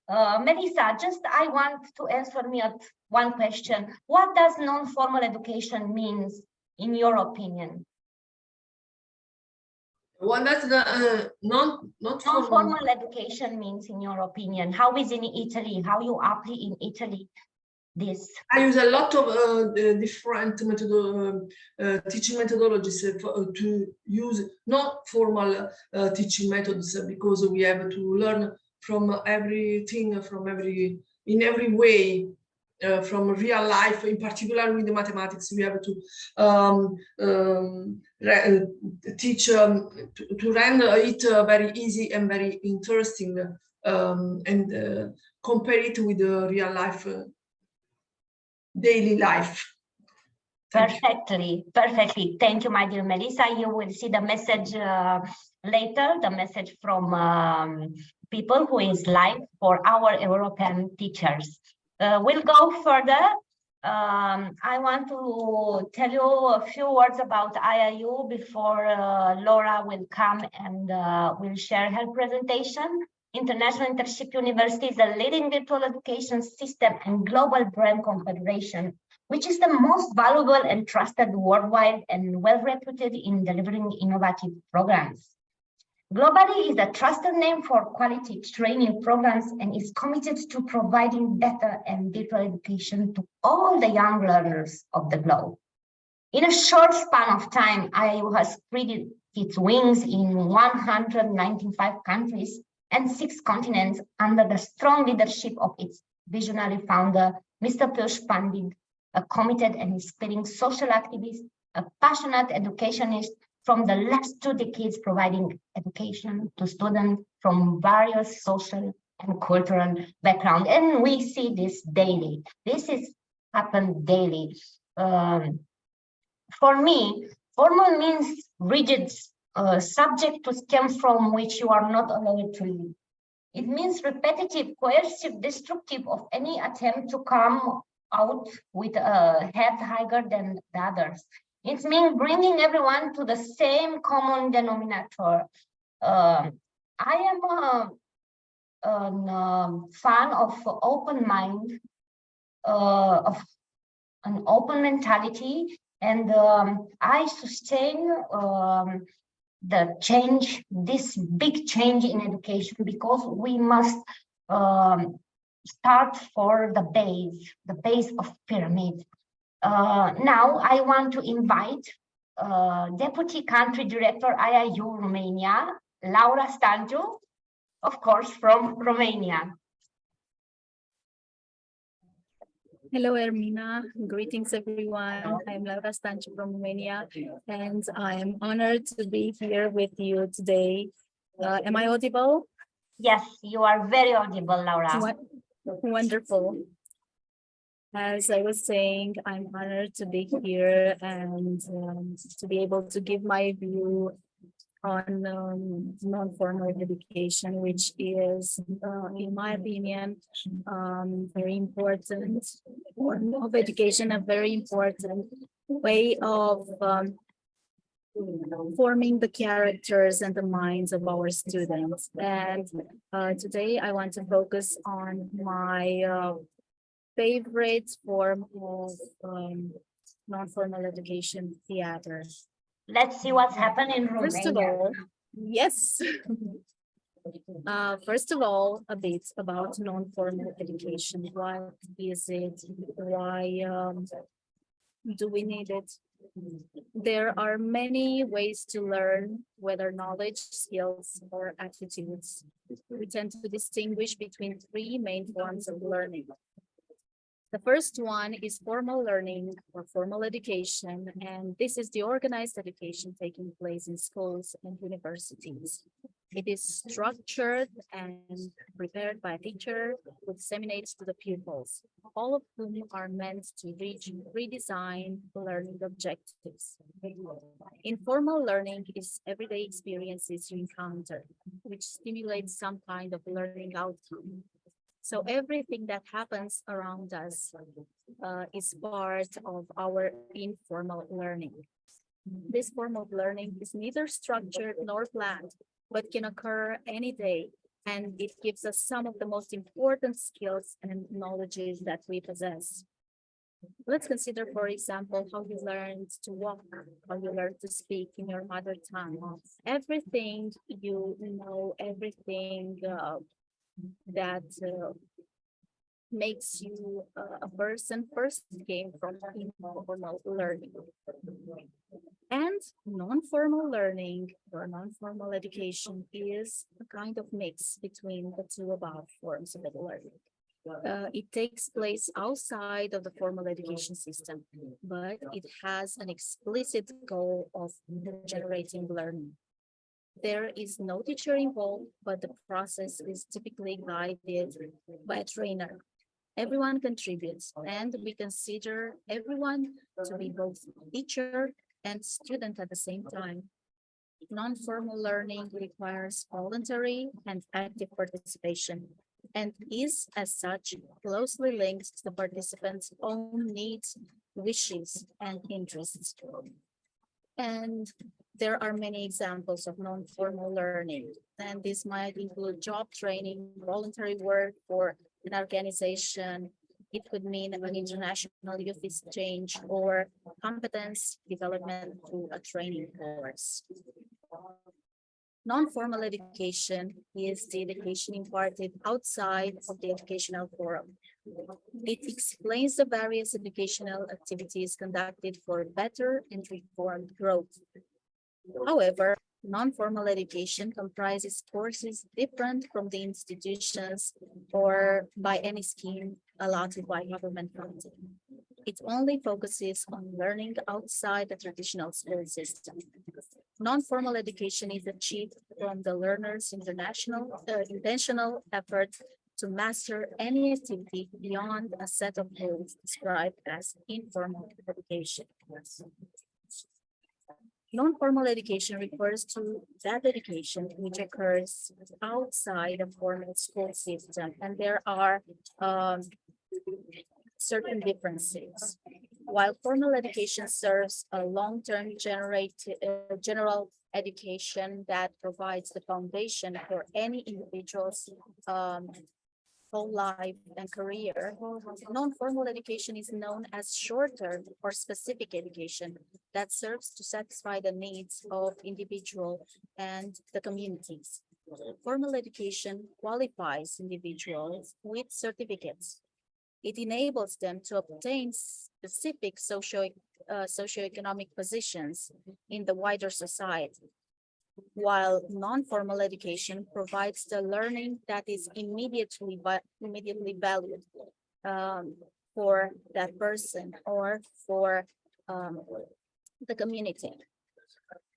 Melissa, I want to answer me at one question. What does non-formal education means in your opinion? What does the non-formal education means in your opinion? How is in Italy? How you apply in Italy this? I use a lot of different teaching methodologies to use not formal teaching methods, because we have to learn from everything, in every way, from real life. In particular with the mathematics, we have to teach to render it very easy and very interesting, and compare it with the real life. Daily life. Perfectly. Thank you, my dear Melissa. You will see the message later, the message from people who is live for our European teachers. We'll go further. I want to tell you a few words about IIU before Laura will come and will share her presentation. International Internship University is a leading virtual education system and global brand confederation, which is the most valuable and trusted worldwide and well-reputed in delivering innovative programs. Globally is a trusted name for quality training programs and is committed to providing better and virtual education to all the young learners of the globe. In a short span of time, IIU has spread its wings in 195 countries and 6 continents under the strong leadership of its visionary founder, Mr. Piyush Pandit, a committed and inspiring social activist, a passionate educationist from the last 2 decades providing education to students from various social and cultural backgrounds. And we see this daily. This is happened daily. For me, formal means rigid, subject to schemes from which you are not allowed to leave. It means repetitive, coercive, destructive of any attempt to come out with a head higher than the others. It means bringing everyone to the same common denominator. I am a fan of open mind, of an open mentality, and I sustain the change, this big change in education, because we must start for the base of pyramid. Now I want to invite Deputy Country Director IIU Romania, Laura Stanciu, of course, from Romania. Hello, Ermina. Greetings, everyone. I'm Laura Stanciu from Romania, and I am honored to be here with you today. Am I audible? Yes, you are very audible, Laura. Wonderful. As I was saying, I'm honored to be here and to be able to give my view on non-formal education, which is, in my opinion, very important form of education, a very important way of forming the characters and the minds of our students. And today I want to focus on my favorite form of non-formal education, theater. Let's see what's happened in Romania. First of all, yes. First of all, a bit about non-formal education. What is it? Why do we need it? There are many ways to learn, whether knowledge, skills, or attitudes. We tend to distinguish between three main forms of learning. The first one is formal learning or formal education, and this is the organized education taking place in schools and universities. It is structured and prepared by a teacher who disseminates to the pupils, all of whom are meant to reach redesigned learning objectives. Informal learning is everyday experiences you encounter, which stimulates some kind of learning outcome. So everything that happens around us is part of our informal learning. This form of learning is neither structured nor planned, but can occur any day, and it gives us some of the most important skills and knowledges that we possess. Let's consider, for example, how you learned to walk, how you learned to speak in your mother tongue. Everything you know, everything that makes you a person first came from informal learning. And non-formal learning or non-formal education is a kind of mix between the two above forms of learning. It takes place outside of the formal education system, but it has an explicit goal of generating learning. There is no teacher involved, but the process is typically guided by a trainer. Everyone contributes, and we consider everyone to be both teacher and student at the same time. Non-formal learning requires voluntary and active participation, and is, as such, closely linked to the participants' own needs, wishes, and interests. And there are many examples of non-formal learning, and this might include job training, voluntary work for an organization. It could mean an international youth exchange or competence development through a training course. Non-formal education is the education imparted outside of the educational forum. It explains the various educational activities conducted for better and informed growth. However, non-formal education comprises courses different from the institutions or by any scheme allotted by government funding. It only focuses on learning outside the traditional school system. Non-formal education is achieved from the learner's intentional effort to master any activity beyond a set of rules described as informal education. Non-formal education refers to that education which occurs outside the formal school system, and there are certain differences. While formal education serves a long-term general education that provides the foundation for any individual's whole life and career, non-formal education is known as short-term or specific education that serves to satisfy the needs of individual and the communities. Formal education qualifies individuals with certificates. It enables them to obtain specific socioeconomic positions in the wider society, while non-formal education provides the learning that is immediately valued for that person or for the community.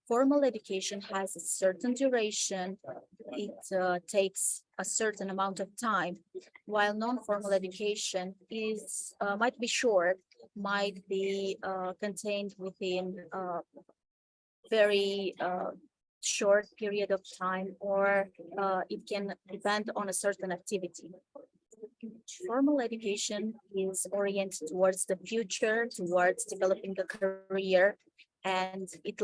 Formal education has a certain duration. It takes a certain amount of time, while non-formal education might be short, might be contained within a very short period of time, or it can depend on a certain activity. Formal education is oriented towards the future, towards developing a career, and it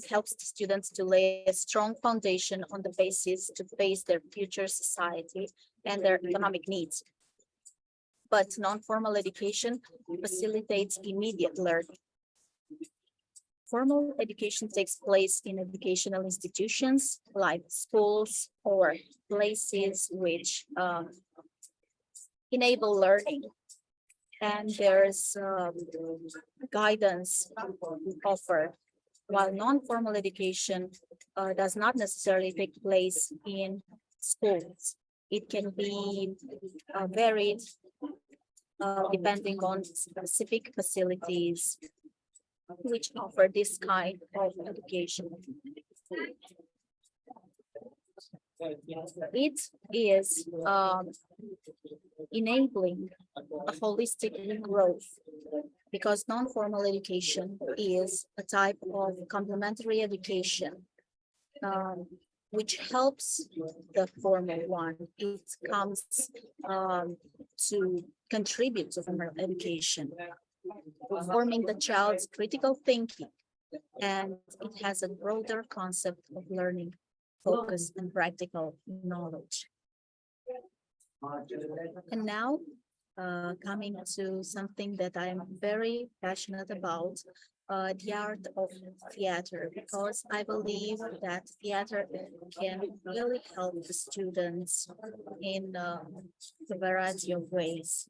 helps the students to lay a strong foundation on the basis to face their future society and their economic needs. But non-formal education facilitates immediate learning. Formal education takes place in educational institutions like schools or places which enable learning. And there's guidance offered, while non-formal education does not necessarily take place in schools. It can be varied depending on specific facilities which offer this kind of education. It is enabling a holistic growth, because non-formal education is a type of complementary education which helps the formal one. It comes to contribute to formal education, forming the child's critical thinking, and it has a broader concept of learning, focus, and practical knowledge. And now, coming to something that I'm very passionate about, the art of theater, because I believe that theater can really help the students in a variety of ways.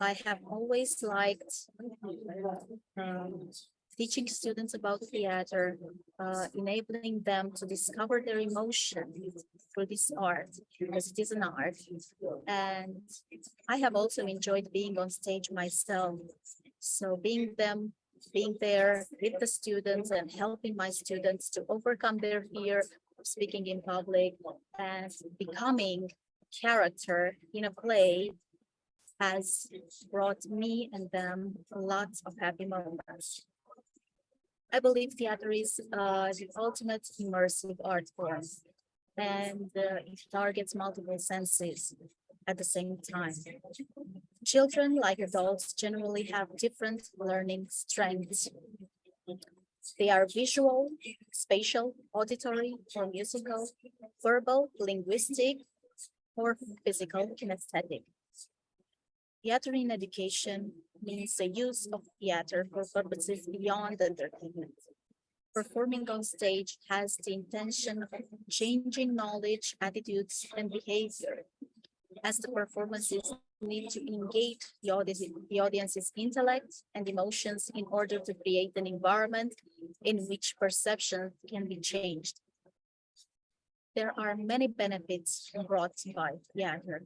I have always liked teaching students about theater, enabling them to discover their emotions through this art, because it is an art. And I have also enjoyed being on stage myself. So being there with the students and helping my students to overcome their fear of speaking in public and becoming a character in a play has brought me and them lots of happy moments. I believe theater is the ultimate immersive art form, and it targets multiple senses at the same time. Children, like adults, generally have different learning strengths. They are visual, spatial, auditory, or musical, verbal, linguistic, or physical, kinesthetic. Theater in education means the use of theater for purposes beyond entertainment. Performing on stage has the intention of changing knowledge, attitudes, and behavior, as the performances need to engage the audience's intellect and emotions in order to create an environment in which perception can be changed. There are many benefits brought by theater.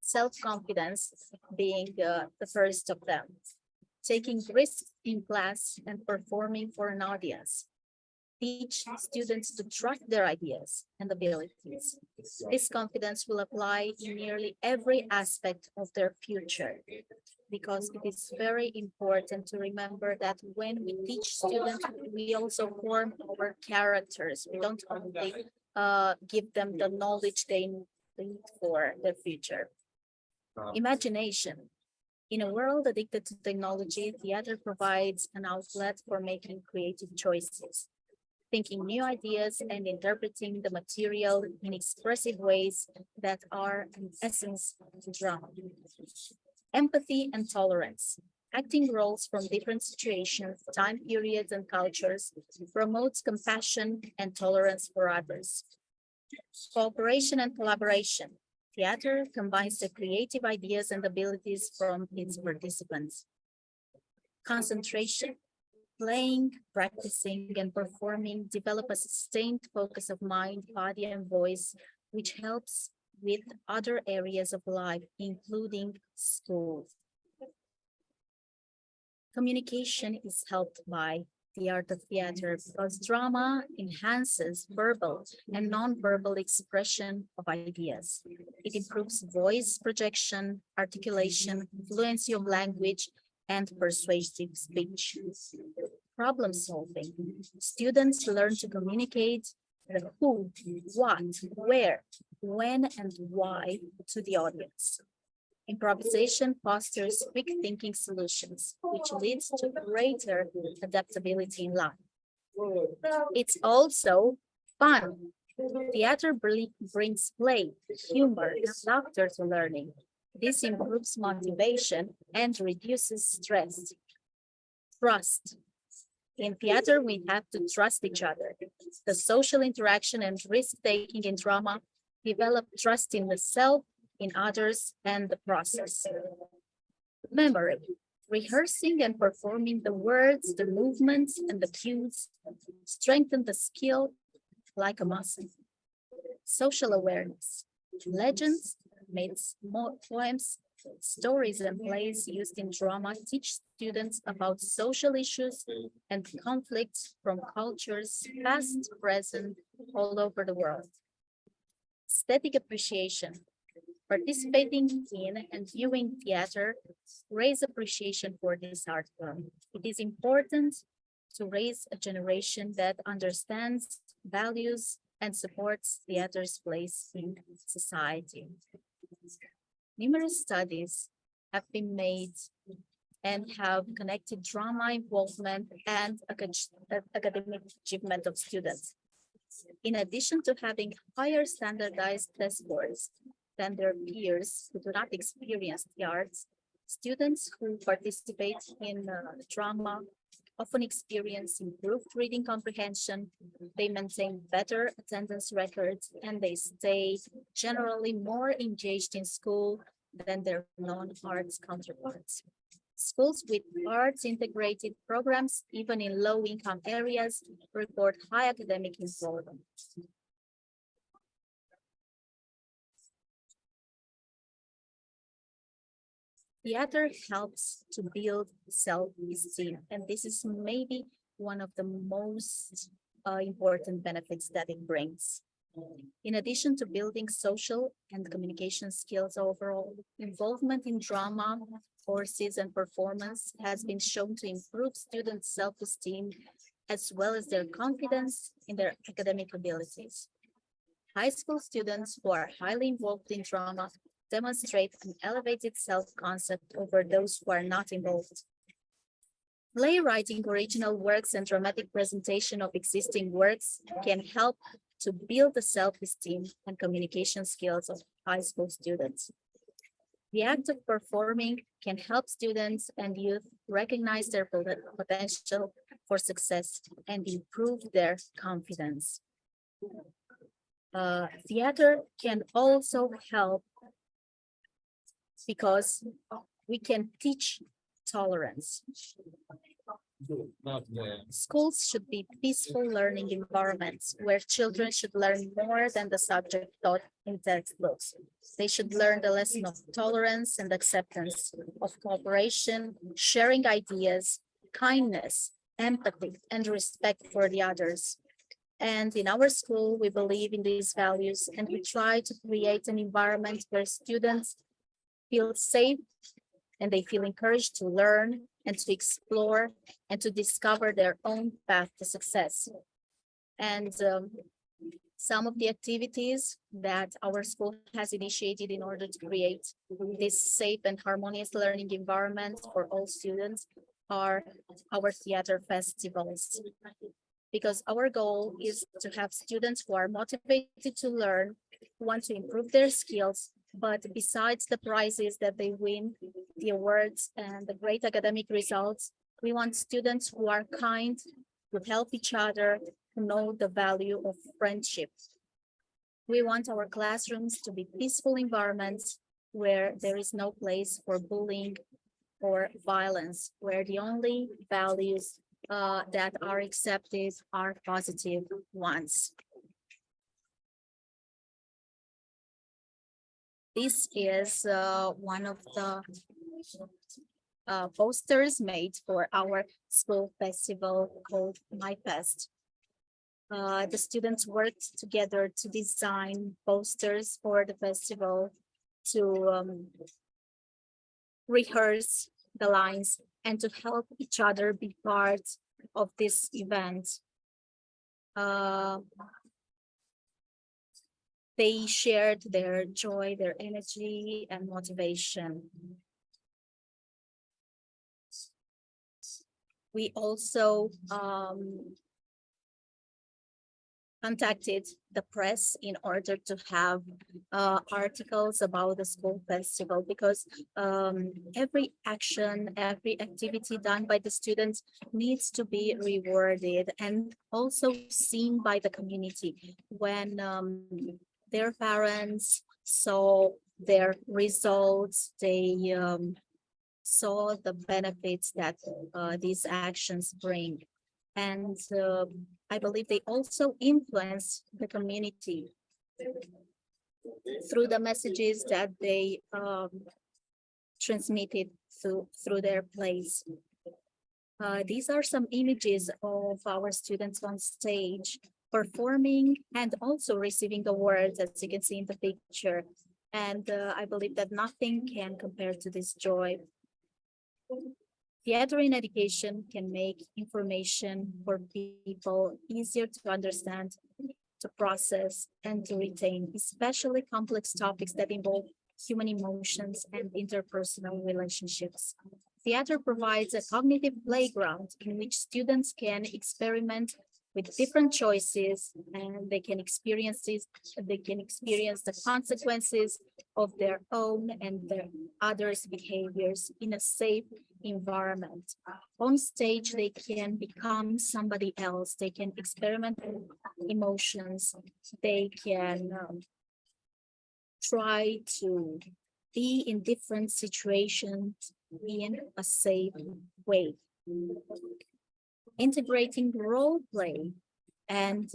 Self-confidence being the first of them. Taking risks in class and performing for an audience. teach students to trust their ideas and abilities. This confidence will apply in nearly every aspect of their future, because it is very important to remember that when we teach students, we also form our characters. We don't only give them the knowledge they need for their future. Imagination. In a world addicted to technology, theater provides an outlet for making creative choices, thinking new ideas and interpreting the material in expressive ways that are an essence of drama. Empathy and tolerance. Acting roles from different situations, time periods, and cultures promotes compassion and tolerance for others. Cooperation and collaboration. Theater combines the creative ideas and abilities from its participants. Concentration. Playing, practicing, and performing develop a sustained focus of mind, body, and voice, which helps with other areas of life, including school. Communication is helped by the art of theater because drama enhances verbal and non-verbal expression of ideas. It improves voice projection, articulation, fluency of language, and persuasive speech. Problem solving. Students learn to communicate the who, what, where, when, and why to the audience. Improvisation fosters quick thinking solutions, which leads to greater adaptability in life. It's also fun. Theater brings play, humor, and laughter to learning. This improves motivation and reduces stress. Trust. In theater, we have to trust each other. The social interaction and risk-taking in drama develop trust in the self, in others, and the process. Memory. Rehearsing and performing the words, the movements, and the cues strengthen the skill like a muscle. Social awareness. Legends, myths, poems, stories, and plays used in drama teach students about social issues and conflicts from cultures past, present, all over the world. Aesthetic appreciation. Participating in and viewing theater raise appreciation for this art form. It is important to raise a generation that understands, values, and supports theater's place in society. Numerous studies have been made and have connected drama involvement and academic achievement of students. In addition to having higher standardized test scores than their peers who do not experience the arts, students who participate in drama often experience improved reading comprehension, they maintain better attendance records, and they stay generally more engaged in school than their non-arts counterparts. Schools with arts integrated programs, even in low-income areas, report high academic involvement. Theater helps to build self-esteem, and this is maybe one of the most important benefits that it brings. In addition to building social and communication skills overall, involvement in drama, courses, and performance has been shown to improve students' self-esteem as well as their confidence in their academic abilities. High school students who are highly involved in drama demonstrate an elevated self-concept over those who are not involved. Playwriting original works and dramatic presentation of existing works can help to build the self-esteem and communication skills of high school students. The act of performing can help students and youth recognize their potential for success and improve their confidence. Theater can also help because we can teach tolerance. Schools should be peaceful learning environments where children should learn more than the subject taught in textbooks. They should learn the lesson of tolerance and acceptance, of cooperation, sharing ideas, kindness, empathy, and respect for the others. And in our school, we believe in these values, and we try to create an environment where students feel safe and they feel encouraged to learn and to explore and to discover their own path to success. And some of the activities that our school has initiated in order to create this safe and harmonious learning environment for all students are our theater festivals. Because our goal is to have students who are motivated to learn, who want to improve their skills, but besides the prizes that they win, the awards and the great academic results, we want students who are kind, who help each other, who know the value of friendship. We want our classrooms to be peaceful environments where there is no place for bullying or violence, where the only values that are accepted are positive ones. This is one of the posters made for our school festival called My Fest. The students worked together to design posters for the festival, to rehearse the lines and to help each other be part of this event. They shared their joy, their energy, and motivation. We also contacted the press in order to have articles about the school festival, because every action, every activity done by the students needs to be rewarded and also seen by the community. When their parents saw their results, they saw the benefits that these actions bring. And I believe they also influence the community through the messages that they transmitted through their plays. These are some images of our students on stage performing and also receiving awards, as you can see in the picture. And I believe that nothing can compare to this joy. Theater in education can make information for people easier to understand, to process, and to retain, especially complex topics that involve human emotions and interpersonal relationships. Theater provides a cognitive playground in which students can experiment with different choices, and they can experience the consequences of their own and their others' behaviors in a safe environment. On stage, they can become somebody else. They can experiment with emotions. They can try to be in different situations in a safe way. Integrating role play and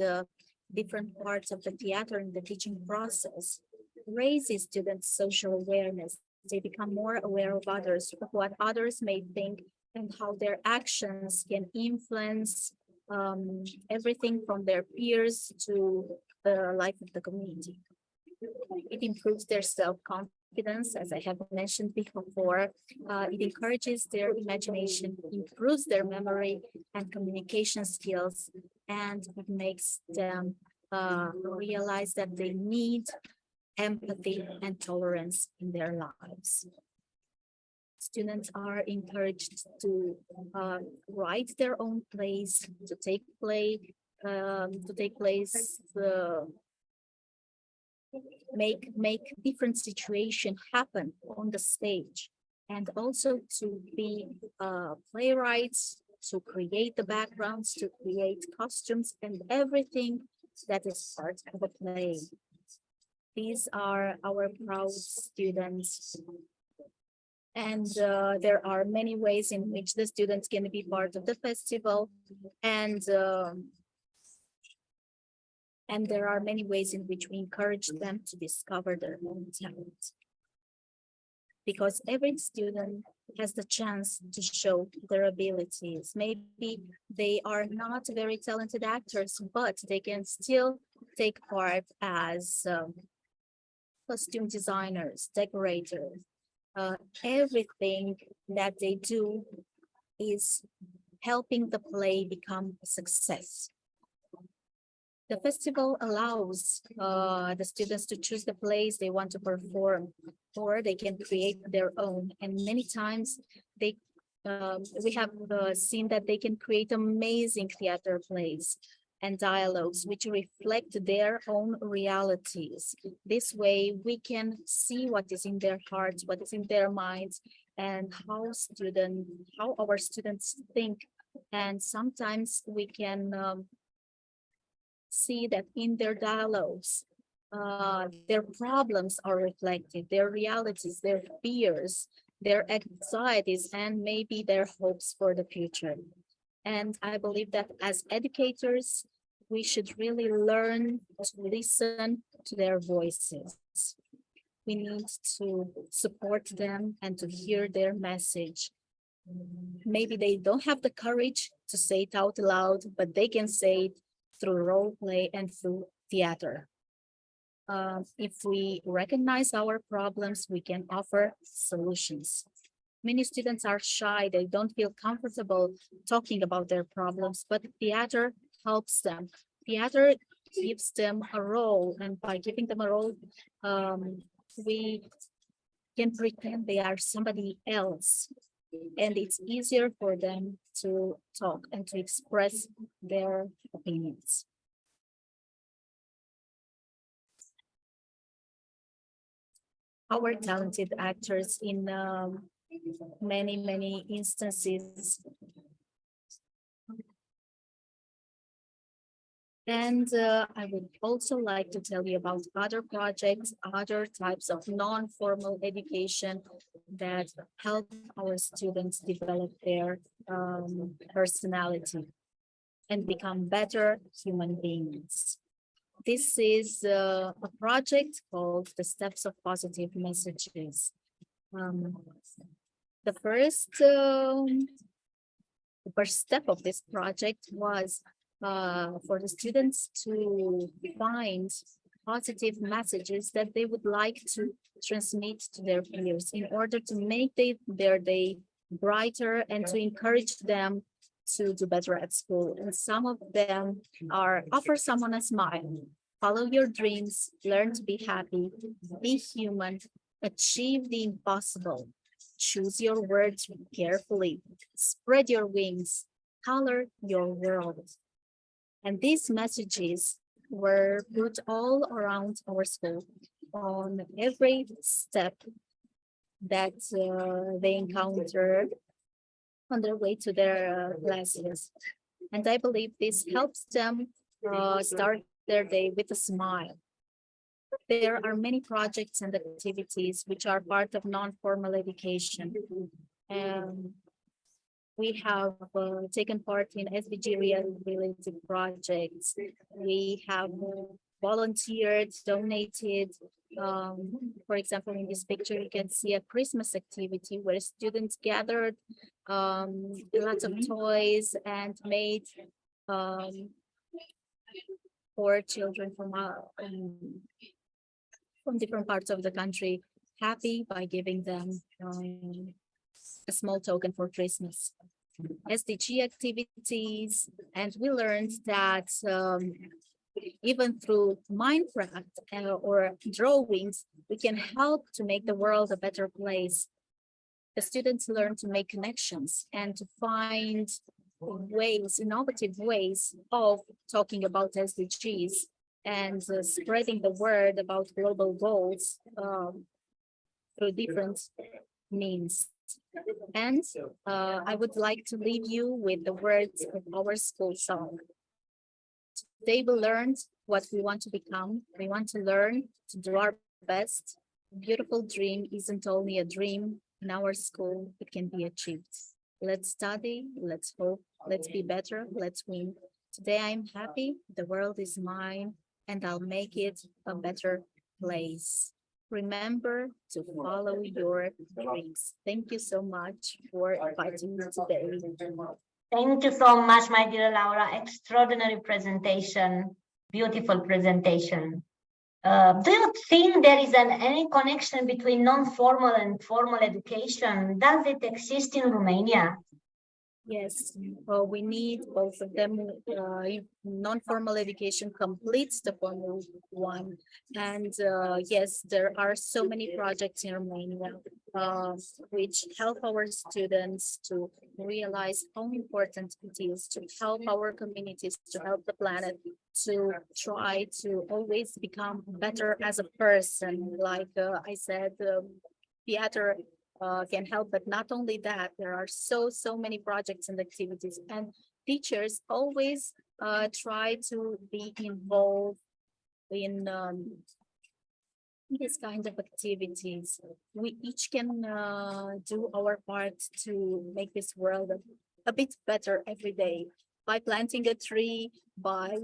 different parts of the theater in the teaching process raises students' social awareness. They become more aware of others, of what others may think, and how their actions can influence everything from their peers to the life of the community. It improves their self-confidence, as I have mentioned before. It encourages their imagination, improves their memory and communication skills, and it makes them realize that they need empathy and tolerance in their lives. Students are encouraged to write their own plays, to take place, make different situations happen on the stage, and also to be playwrights, to create the backgrounds, to create costumes and everything that is part of a play. These are our proud students. And there are many ways in which the students can be part of the festival, and there are many ways in which we encourage them to discover their own talent. because every student has the chance to show their abilities. Maybe they are not very talented actors, but they can still take part as costume designers, decorators. Everything that they do is helping the play become a success. The festival allows the students to choose the plays they want to perform, or they can create their own. And many times they we have seen that they can create amazing theater plays and dialogues which reflect their own realities. This way we can see what is in their hearts, what is in their minds, and how our students think. And sometimes we can see that in their dialogues, their problems are reflected, their realities, their fears, their anxieties, and maybe their hopes for the future. And I believe that as educators, we should really learn to listen to their voices. We need to support them and to hear their message. Maybe they don't have the courage to say it out loud, but they can say it through role play and through theater. If we recognize our problems, we can offer solutions. Many students are shy, they don't feel comfortable talking about their problems, but theater helps them. Theater gives them a role, and by giving them a role, we can pretend they are somebody else, and it's easier for them to talk and to express their opinions. Our talented actors in many instances. And I would also like to tell you about other projects, other types of non-formal education that help our students develop their personality and become better human beings. This is a project called the Steps of Positive Messages. The first step of this project was for the students to find positive messages that they would like to transmit to their peers in order to make their day brighter and to encourage them to do better at school. And some of them are offer someone a smile, follow your dreams, learn to be happy, be human, achieve the impossible, choose your words carefully, spread your wings, color your world. And these messages were put all around our school on every step that they encountered on their way to their classes. And I believe this helps them start their day with a smile. There are many projects and activities which are part of non-formal education. And we have taken part in SDG-related projects. We have volunteered, donated. For example, in this picture, you can see a Christmas activity where students gathered lots of toys and made for children from different parts of the country happy by giving them a small token for Christmas. SDG activities, and we learned that even through Minecraft or drawings, we can help to make the world a better place. The students learn to make connections and to find ways, innovative ways of talking about SDGs and spreading the word about global goals through different means. And I would like to leave you with the words of our school song. Today we learned what we want to become. We want to learn to do our best. A beautiful dream isn't only a dream. In our school, it can be achieved. Let's study, let's hope, let's be better, let's win. Today I'm happy, the world is mine, and I'll make it a better place. remember to follow your dreams. Thank you so much for inviting me today. Thank you so much, my dear Laura. Extraordinary presentation, beautiful presentation. Do you think there is any connection between non-formal and formal education? Does it exist in Romania? Yes, well, we need both of them. Non-formal education completes the formal one. And yes, there are so many projects in Romania which help our students to realize how important it is to help our communities, to help the planet, to try to always become better as a person. Like I said, theater can help, but not only that, there are so many projects and activities, and teachers always try to be involved in this kind of activities. We each can do our part to make this world a bit better every day by planting a tree, by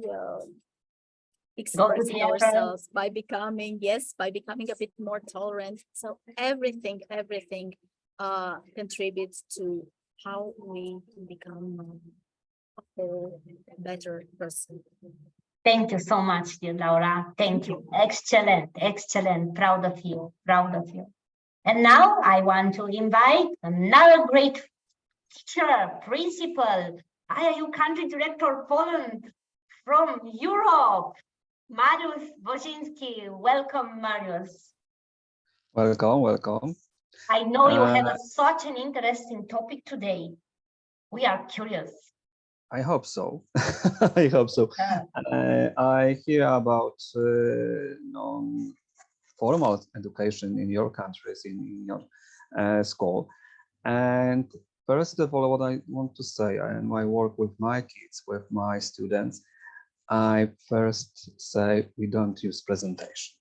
expressing ourselves, by becoming a bit more tolerant. So everything contributes to how we become a better person. Thank you so much, dear Laura. Thank you. Excellent. Proud of you. And now I want to invite another great teacher, principal, IIU country director Poland from Europe, Mariusz Wojciński. Welcome, Mariusz. Welcome. I know you have such an interesting topic today. We are curious. I hope so. I hope so. I hear about non-formal education in your countries, in your school. And first of all, what I want to say, and I work with my kids, with my students, I first say we don't use presentation.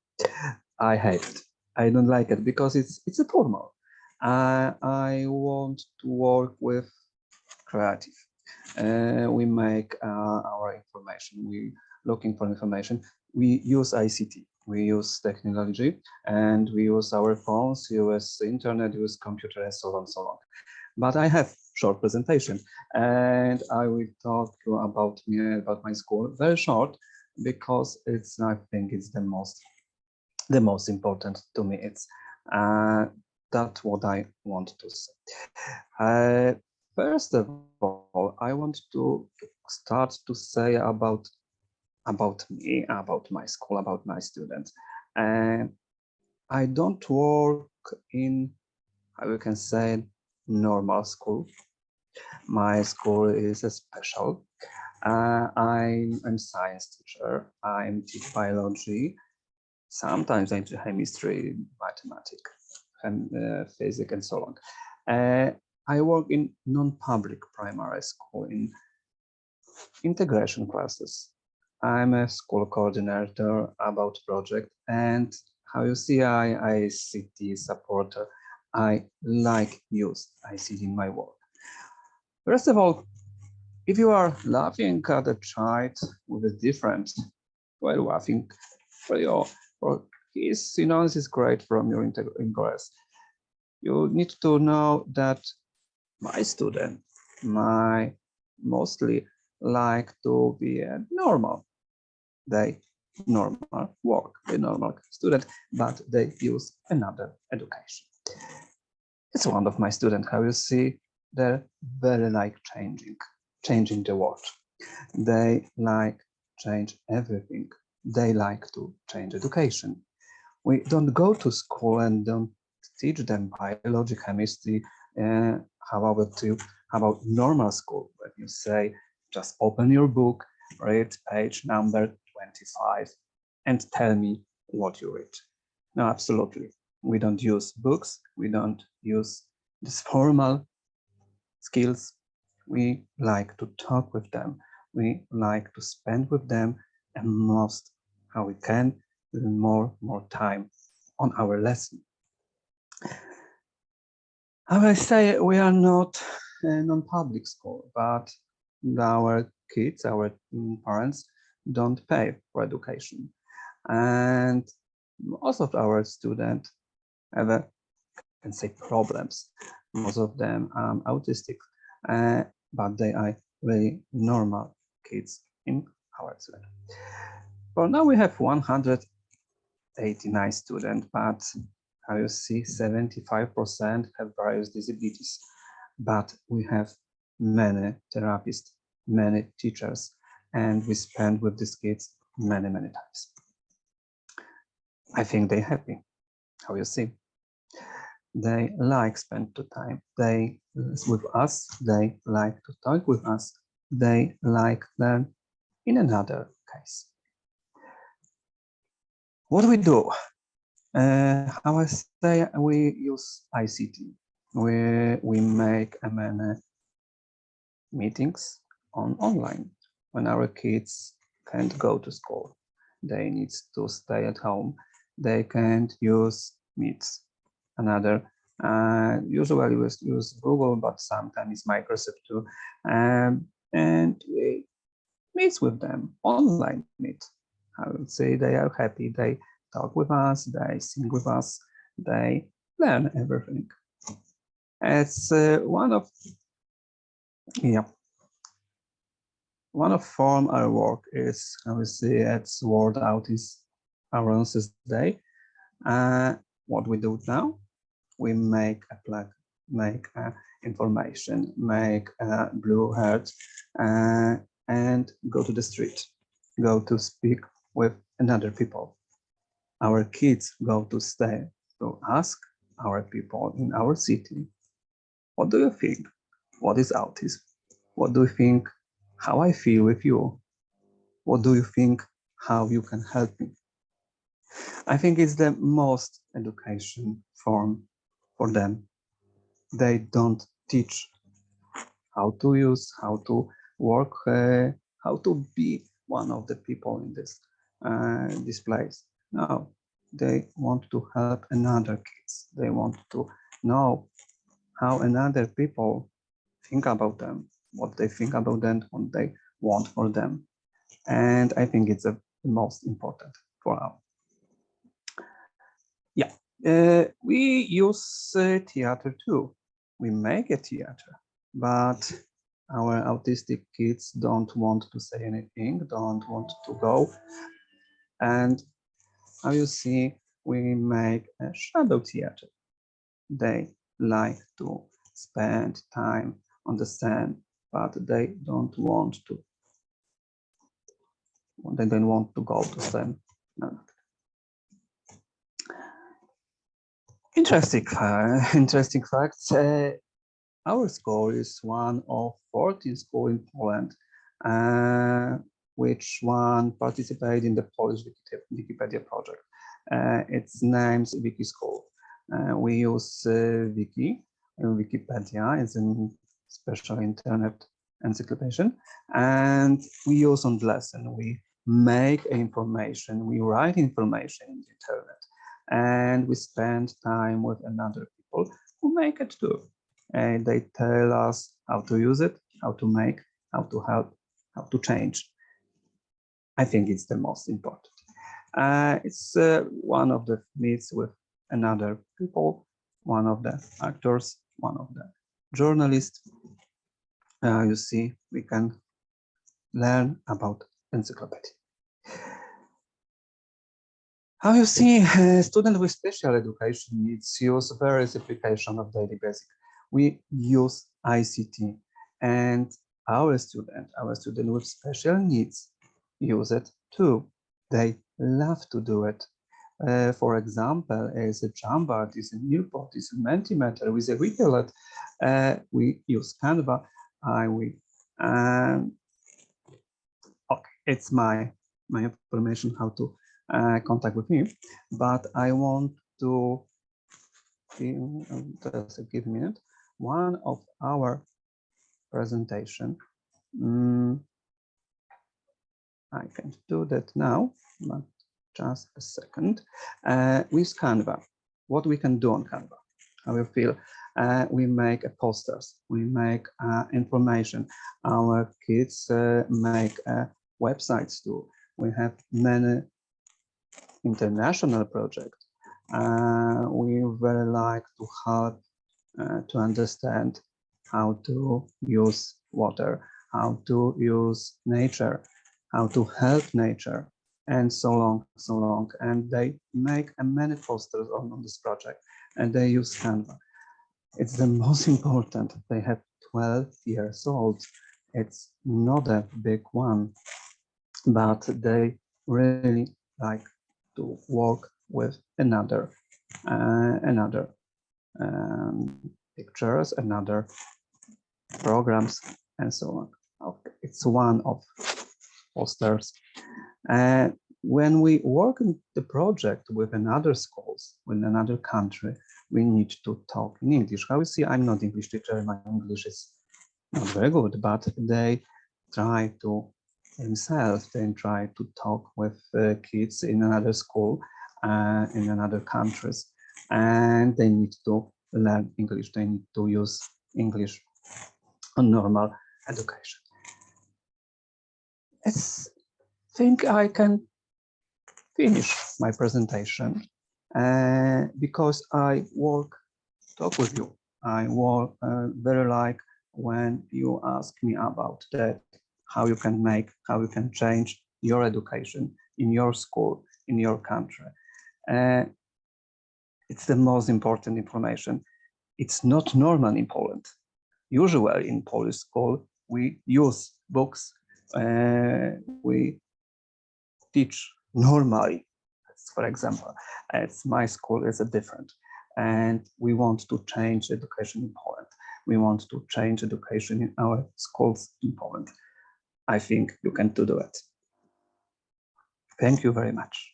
I hate it. I don't like it because it's a formal. I want to work with creative. We make our information. We looking for information. We use ICT. We use technology, and we use our phones, use internet, use computer, and so on, so on. But I have short presentation, and I will talk about my school very short, because I think it's the most important to me. It's that's what I want to say. First of all, I want to start to say about me, about my school, about my students. I don't work in, how you can say, normal school. My school is a special. I'm science teacher. I teach biology. Sometimes I do chemistry, mathematics, and physics, and so on. I work in non-public primary school in integration classes. I'm a school coordinator about project, and how you see, I ICT supporter. I like use ICT in my work. First of all, if you are laughing at a child with a different, while laughing for his synonyms is great from your interest. You need to know that my student, mostly like to be a normal. They normal work, a normal student, but they use another education. It's one of my students. How you see, they're very like changing the world. They like change everything. They like to change education. We don't go to school and don't teach them biology, chemistry. How about normal school? When you say, just open your book, read page number 25, and tell me what you read. No, absolutely. We don't use books. We don't use these formal skills. We like to talk with them. We like to spend with them, and most how we can, more time on our lesson. How I say, we are not a non-public school, but our kids, our parents don't pay for education. And Most of our students have, I can say, problems. Most of them are autistic, but they are really normal kids in our school. For now, we have 189 students, but how you see, 75% have various disabilities. But we have many therapists, many teachers, and we spend with these kids many times. I think they're happy. How you see? They like spend the time. They with us. They like to talk with us. They like learn. In another case, what we do? How I say, we use ICT. We make many meetings online when our kids can't go to school. They need to stay at home. They can't use Meets. Another, usually we use Google, but sometimes Microsoft too. And we meet with them, online meet. I would say they are happy. They talk with us, they sing with us, they learn everything. It's one of form our work is, I would say, it's World Autism Awareness Day. What we do now, we make a plug, make information, make a blue heart, and go to the street, go to speak with another people. Our kids go to stay to ask our people in our city, what do you think? What is autism? What do you think? How I feel with you? What do you think? How you can help me? I think it's the most education form for them. They don't teach how to use, how to work, how to be one of the people in this place. No, they want to help another kids. They want to know how another people think about them, what they think about them, what they want for them. And I think it's the most important for us. Yeah, we use theater too. We make a theater, but our autistic kids don't want to say anything, don't want to go. And how you see, we make a shadow theater. They like to spend time on the sand, but they don't want to. They don't want to go to sand. No. Interesting facts. Our school is one of 14 schools in Poland, which one participated in the Polish Wikipedia project. Its name's Wiki School. We use Wiki. Wikipedia is a special internet encyclopedia, and we use on the lesson. We make information, we write information in the internet, and we spend time with another people who make it too. And they tell us how to use it, how to make, how to help, how to change. I think it's the most important. It's one of the meets with another people, one of the actors, one of the journalists. You see, we can learn about encyclopedia. How you see, students with special education needs use various applications of daily basic. We use ICT, and our student with special needs use it too. They love to do it. For example, as a jump artist, a new pot is a Mentimeter with a Wikilet. We use Canva. Okay, it's my information how to contact with me, but I want to just give a minute. One of our presentation. I can't do that now, but just a second. With Canva, what we can do on Canva, how you feel? We make posters, we make information. Our kids make websites too. We have many international project, we very like to help to understand how to use water, how to use nature, how to help nature, and so on. And they make many posters on this project, and they use Canva. It's the most important. They have 12 years old. It's not a big one, but they really like to work with another pictures, another programs, and so on. Okay. It's one of posters. When we work in the project with another schools, with another country, we need to talk in English. How you see, I'm not English teacher, my English is not very good, but they try to themselves, they try to talk with kids in another school, in another countries, and they need to learn English, they need to use English on normal education. I think I can finish my presentation because I talk with you. I work very like when you ask me about that, how you can change your education in your school, in your country. It's the most important information. It's not normal in Poland. Usually in Polish school, we use books, we teach normally. For example, my school is different, and we want to change education in Poland. We want to change education in our schools in Poland. I think you can do it. Thank you very much.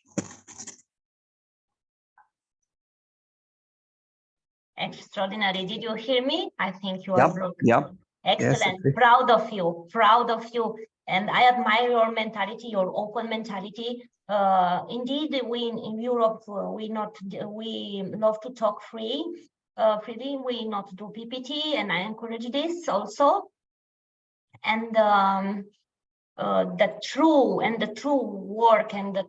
Extraordinary. Did you hear me? I think you are. Yeah. Excellent. Yes, Proud of you. Proud of you. And I admire your mentality, your open mentality. Indeed, we in Europe, we love to talk freely. We not do PPT, and I encourage this also. And the true work and the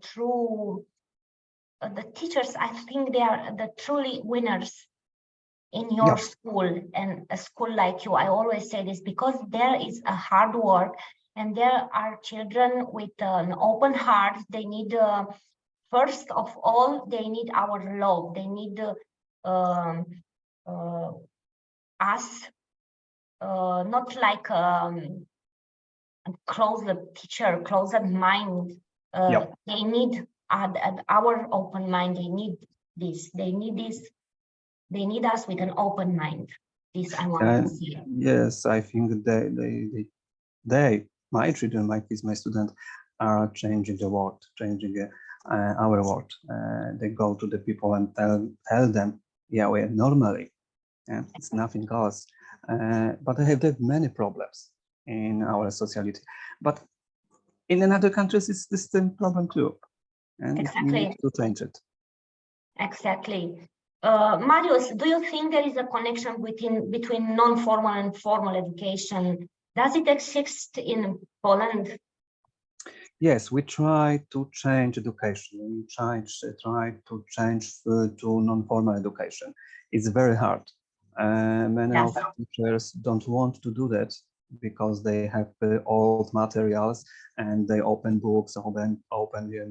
teachers, I think they are the truly winners in your school, and a school like you. I always say this because there is a hard work, and there are children with an open heart. They need, first of all, they need our love. They need us, not like closed teacher, closed mind. They need our open mind. They need this. They need this. They need us with an open mind. This I want to see. Yes, I think they, my children, my kids, my students, are changing the world, changing our world. They go to the people and tell them, yeah, we are normally, and it's nothing else. But they have many problems in our society. But in another countries, it's the same problem too, and we need to change it. Exactly. Mariusz, do you think there is a connection between non-formal and formal education? Does it exist in Poland? Yes, we try to change education. We try to change to non-formal education. It's very hard. Many of teachers don't want to do that because they have old materials and they open books, open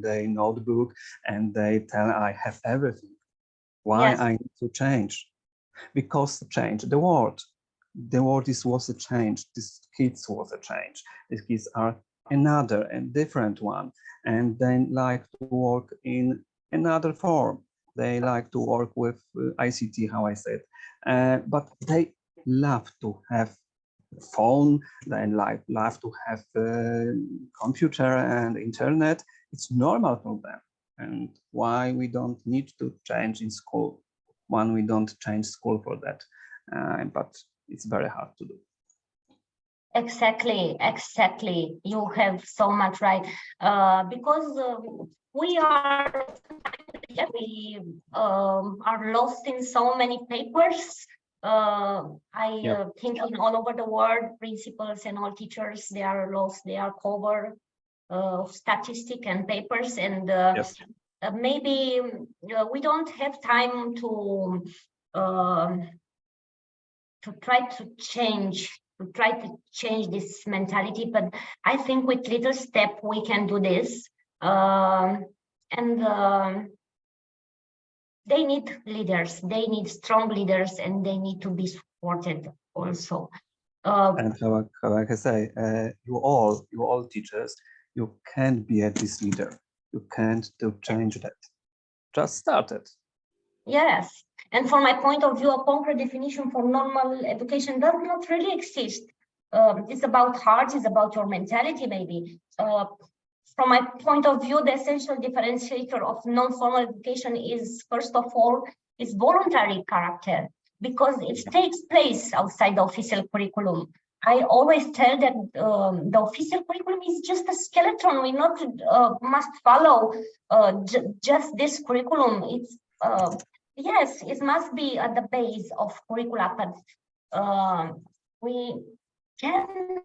their notebook, and they tell, I have everything. Why I need to change? Because to change the world. The world was a change. These kids was a change. These kids are another and different one, and they like to work in another form. They like to work with ICT, how I said, but they love to have phone. They love to have computer and internet. It's normal for them. And why we don't need to change in school? When we don't change school for that, but it's very hard to do. Exactly. You have so much right. Because we are lost in so many papers. I think all over the world, principals and all teachers, they are lost. They are covered of statistics and papers, and maybe we don't have time to try to change this mentality, but I think with little step we can do this. They need leaders, they need strong leaders, and they need to be supported also. And how I can say, you all teachers, you can't be this leader. You can't change that. Just start it. Yes, and from my point of view, a concrete definition for normal education does not really exist. It's about heart, it's about your mentality, maybe. From my point of view, the essential differentiator of non-formal education is, first of all, its voluntary character, because it takes place outside the official curriculum. I always tell that the official curriculum is just a skeleton. We not must follow just this curriculum. It's yes, it must be at the base of curricula, but we can.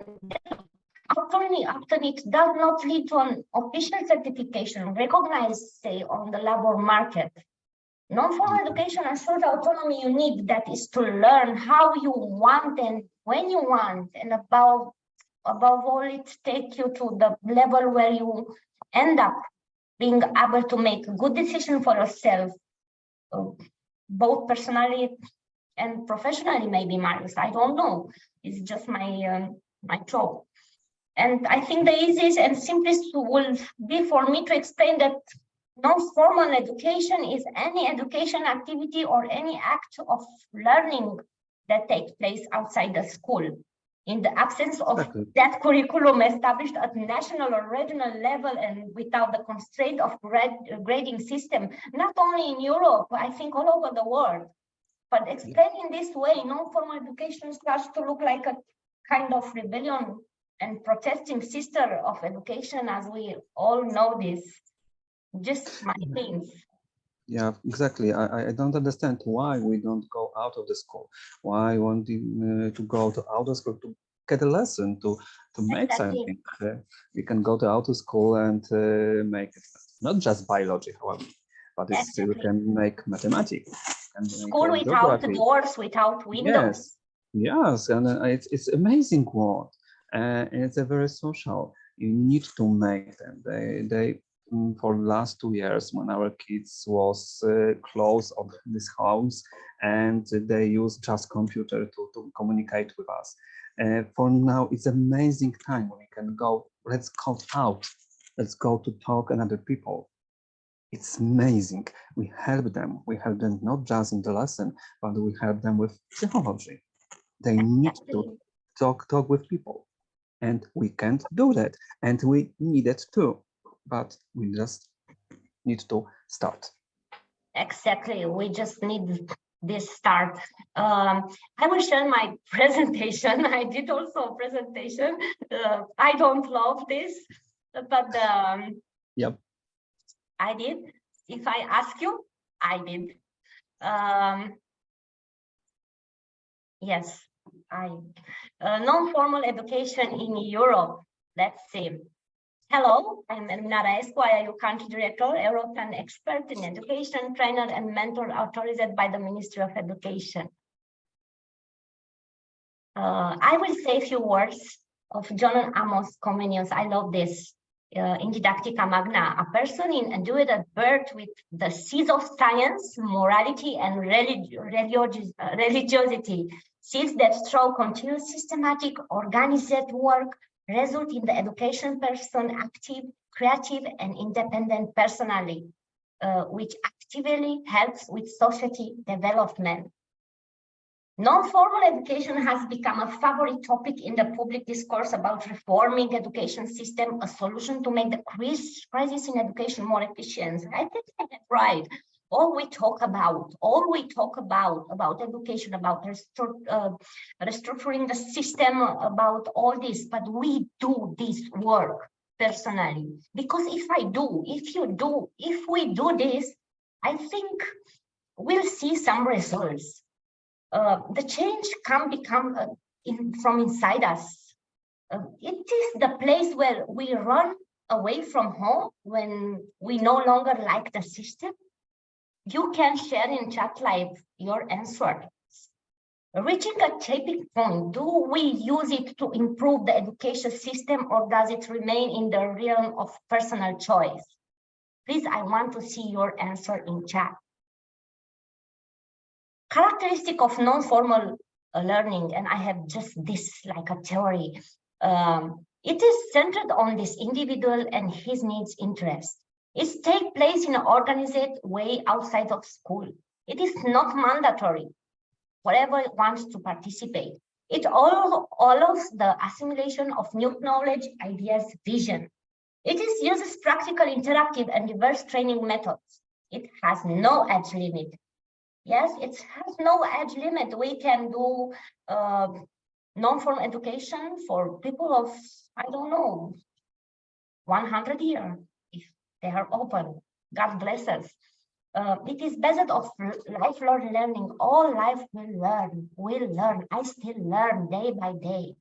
Often it does not lead to an official certification recognized, say, on the labor market. Non-formal education ensures the autonomy you need, that is to learn how you want and when you want, and above all, it takes you to the level where you end up being able to make a good decision for yourself, both personally and professionally, maybe, Mariusz. I don't know. It's just my job. And I think the easiest and simplest will be for me to explain that non-formal education is any education activity or any act of learning that takes place outside the school, in the absence of that curriculum established at national or regional level and without the constraint of grading system, not only in Europe, I think all over the world. But explaining this way, non-formal education starts to look like a kind of rebellion and protesting sister of education, as we all know this. Just my things. Yeah, exactly. I don't understand why we don't go out of the school. Why wanting to go to outer school to get a lesson, to make something. We can go to outer school and make it, not just biology, however, but it's, we can make mathematics. School without doors, without windows. Yes, and it's amazing world. And it's a very social. You need to make them. They for the last 2 years, when our kids was close of this house, and they use just computer to communicate with us. For now, it's amazing time when we can go. Let's go out. Let's go to talk and other people. It's amazing. We help them. We help them not just in the lesson, but we help them with psychology. They need to talk with people. And we can't do that, and we need it too, but we just need to start. Exactly, we just need this start. I will share my presentation. I did also a presentation. I don't love this, but yep, I did. If I ask you, I did. Yes. Non-formal education in Europe. Let's see. Hello, I'm Ermina Raescu. I am your country director, European expert in education, trainer, and mentor authorized by the Ministry of Education. I will say a few words of John Amos Comenius. I love this. In Didactica Magna, a person endued at birth with the seeds of science, morality, and religiosity, seeds that through continuous systematic, organized work result in the education person active, creative, and independent personally, which actively helps with society development. Non-formal education has become a favorite topic in the public discourse about reforming education system, a solution to make the crisis in education more efficient. I think that's right. All we talk about education, about restructuring the system, about all this, but we do this work personally. Because if we do this, I think we'll see some results. The change can become from inside us. It is the place where we run away from home when we no longer like the system? You can share in chat live your answer. Reaching a tipping point, do we use it to improve the education system, or does it remain in the realm of personal choice? Please, I want to see your answer in chat. Characteristic of non-formal learning, and I have just this like a theory. It is centered on this individual and his needs, interests. It takes place in an organized way outside of school. It is not mandatory. Whoever wants to participate. It allows the assimilation of new knowledge, ideas, vision. It uses practical, interactive, and diverse training methods. It has no age limit. Yes, it has no age limit. We can do non-formal education for people of, I don't know, 100 years, if they are open. God bless us. It is based on lifelong learning. All life will learn. I still learn day by day.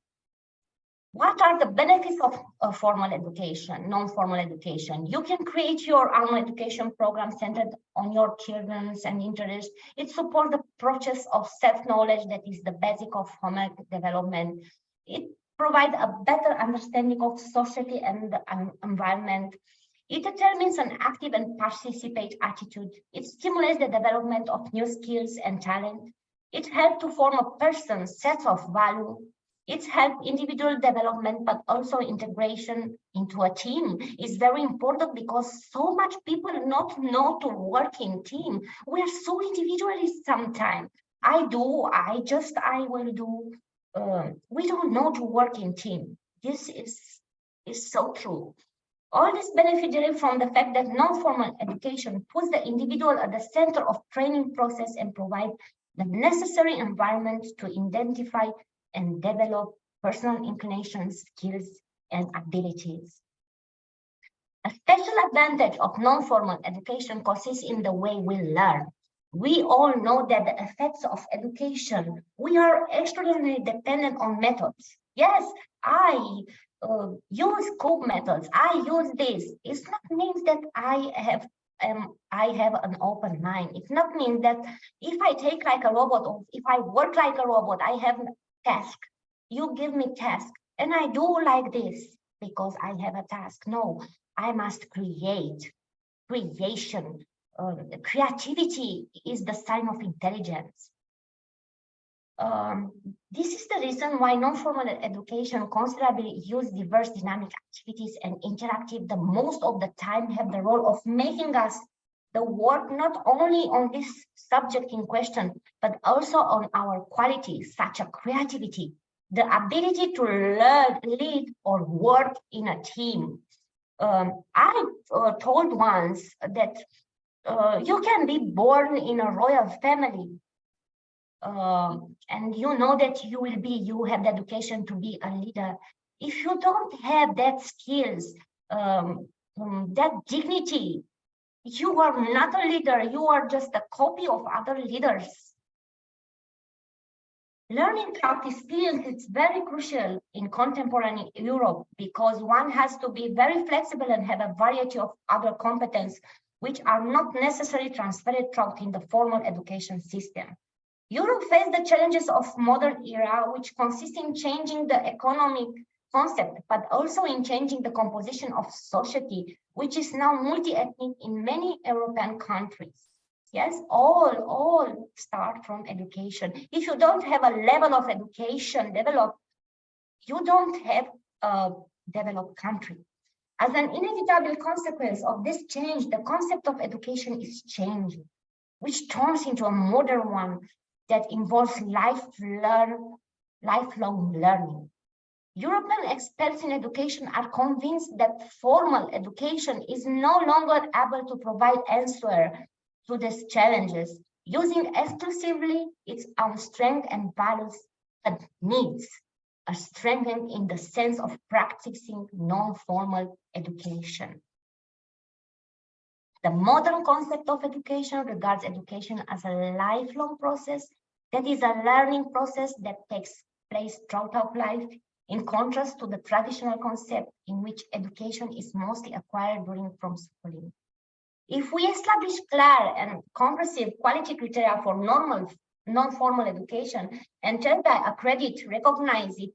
What are the benefits of formal education, non-formal education? You can create your own education program centered on your children's and interests. It supports the process of self-knowledge that is the basic of human development. It provides a better understanding of society and the environment. It determines an active and participate attitude. It stimulates the development of new skills and talent. It helps to form a person's set of value. It helps individual development, but also integration into a team is very important because so much people not know to work in team. We are so individualist sometimes. I will do. We don't know to work in team. This is so true. All this benefit derive from the fact that non-formal education puts the individual at the center of training process and provide the necessary environment to identify and develop personal inclinations, skills, and abilities. A special advantage of non-formal education consists in the way we learn. We all know that the effects of education, we are extraordinarily dependent on methods. Yes, I use cope methods. I use this. It's not means that I have an open mind. It's not mean that if I take like a robot or if I work like a robot, I have task. You give me task and I do like this because I have a task. No, I must create. Creation. Creativity is the sign of intelligence. This is the reason why non-formal education considerably use diverse dynamic activities and interactive the most of the time have the role of making us the work not only on this subject in question, but also on our qualities, such as creativity, the ability to learn, lead, or work in a team. I told once that you can be born in a royal family, and you know that you have the education to be a leader. If you don't have that skills, that dignity, you are not a leader, you are just a copy of other leaders. Learning through experience is very crucial in contemporary Europe because one has to be very flexible and have a variety of other competences which are not necessarily transferred throughout in the formal education system. Europe faced the challenges of modern era, which consist in changing the economic concept, but also in changing the composition of society, which is now multi-ethnic in many European countries. Yes, all start from education. If you don't have a level of education developed, you don't have a developed country. As an inevitable consequence of this change, the concept of education is changing, which turns into a modern one that involves lifelong learning. European experts in education are convinced that formal education is no longer able to provide answer to these challenges, using exclusively its own strength and values, but needs a strengthened in the sense of practicing non-formal education. The modern concept of education regards education as a lifelong process, that is a learning process that takes place throughout life. in contrast to the traditional concept in which education is mostly acquired from schooling. If we establish clear and comprehensive quality criteria for non-formal education and thereby recognize it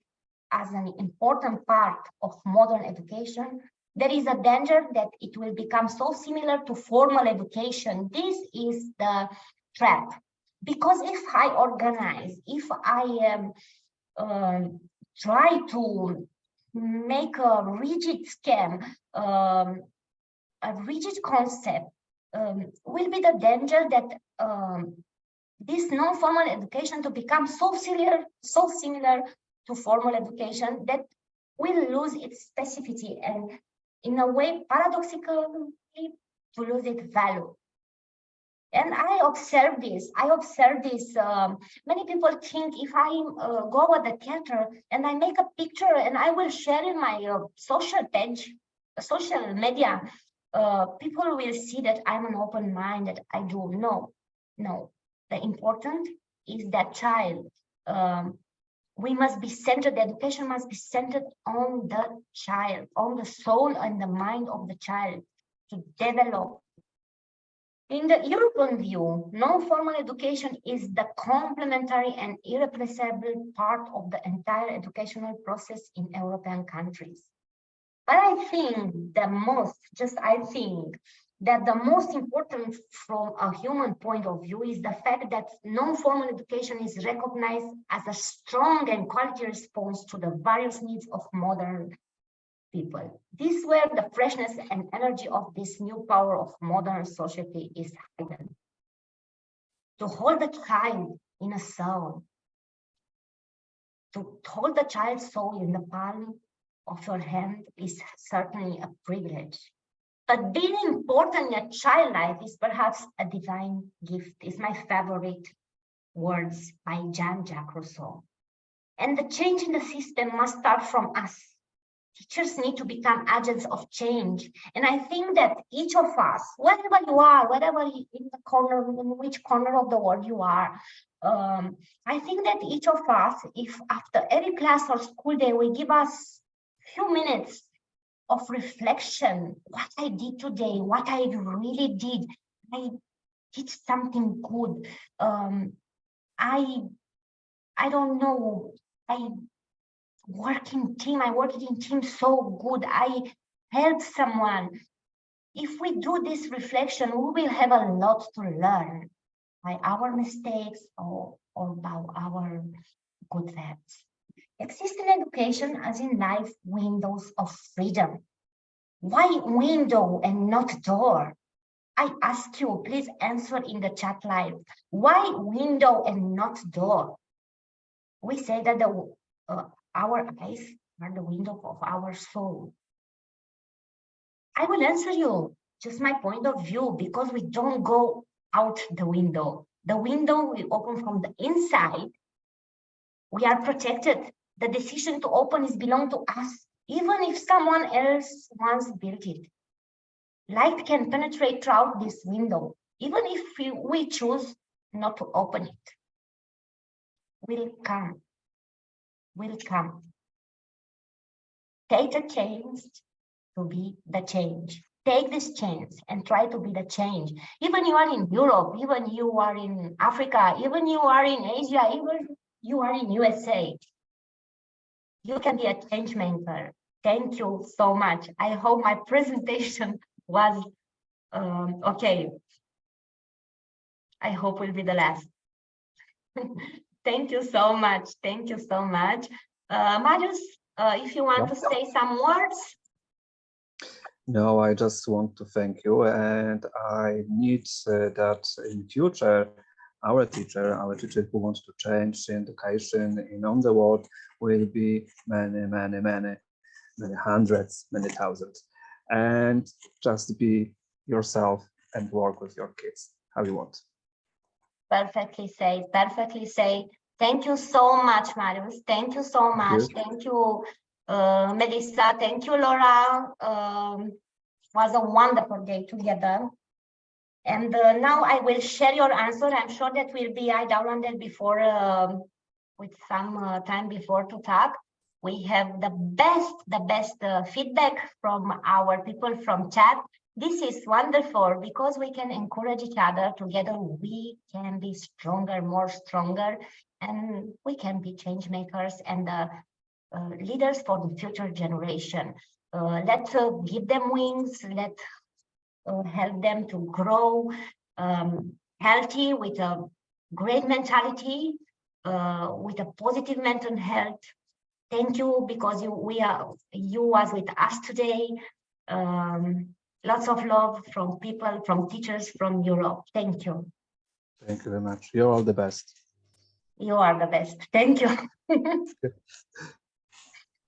as an important part of modern education, there is a danger that it will become so similar to formal education. This is the trap. Because if I organize, if I try to make a rigid scheme, a rigid concept, will be the danger that this non-formal education to become so similar to formal education that will lose its specificity and, in a way, paradoxically, to lose its value. And I observe this. Many people think if I go at the theater and I make a picture and I will share in my social page, social media, people will see that I'm an open mind, that I do. No. The important is that child. We must be centered, the education must be centered on the child, on the soul and the mind of the child to develop. In the European view, non-formal education is the complementary and irreplaceable part of the entire educational process in European countries. But I think that the most important from a human point of view is the fact that non-formal education is recognized as a strong and quality response to the various needs of modern people. This is where the freshness and energy of this new power of modern society is hidden. To hold the child in a soul, to hold the child's soul in the palm of your hand is certainly a privilege. But being important in a child life is perhaps a divine gift, is my favorite words by Jean-Jacques Rousseau. And the change in the system must start from us. Teachers need to become agents of change. And I think that each of us, wherever you are, wherever in the corner, in which corner of the world you are, I think that each of us, if after every class or school day, we give us a few minutes of reflection, what I did today, what I really did. I did something good. I don't know. I work in team so good. I help someone. If we do this reflection, we will have a lot to learn by our mistakes or by our good facts. Exist in education as in life windows of freedom. Why window and not door? I ask you, please answer in the chat live. Why window and not door? We say that our eyes are the window of our soul. I will answer you, just my point of view, because we don't go out the window. The window will open from the inside. We are protected. The decision to open is belong to us, even if someone else once built it. Light can penetrate throughout this window, even if we choose not to open it. Will come. Take the chance to be the change. Take this chance and try to be the change. Even you are in Europe, even you are in Africa, even you are in Asia, even you are in USA. You can be a change maker. Thank you so much. I hope my presentation was okay. I hope will be the last. Thank you so much. Thank you so much. Mariusz, if you want to say some words. No, I just want to thank you, and I need that in future, our teacher who wants to change education in the world will be many hundreds, many thousands, and just be yourself and work with your kids how you want. Perfectly said, perfectly said. Thank you so much, Mariusz. Thank you so much. Thank you, Melissa. Thank you, Laura. Was a wonderful day together. And now I will share your answer. I'm sure that will be, I downloaded before with some time before to talk. We have the best feedback from our people from chat. This is wonderful because we can encourage each other. Together we can be stronger, more stronger, and we can be change makers and leaders for the future generation. Let's give them wings. Let's help them to grow healthy with a great mentality, with a positive mental health. Thank you because you was with us today. Lots of love from people, from teachers from Europe. Thank you. Thank you very much. You're all the best. You are the best. Thank you.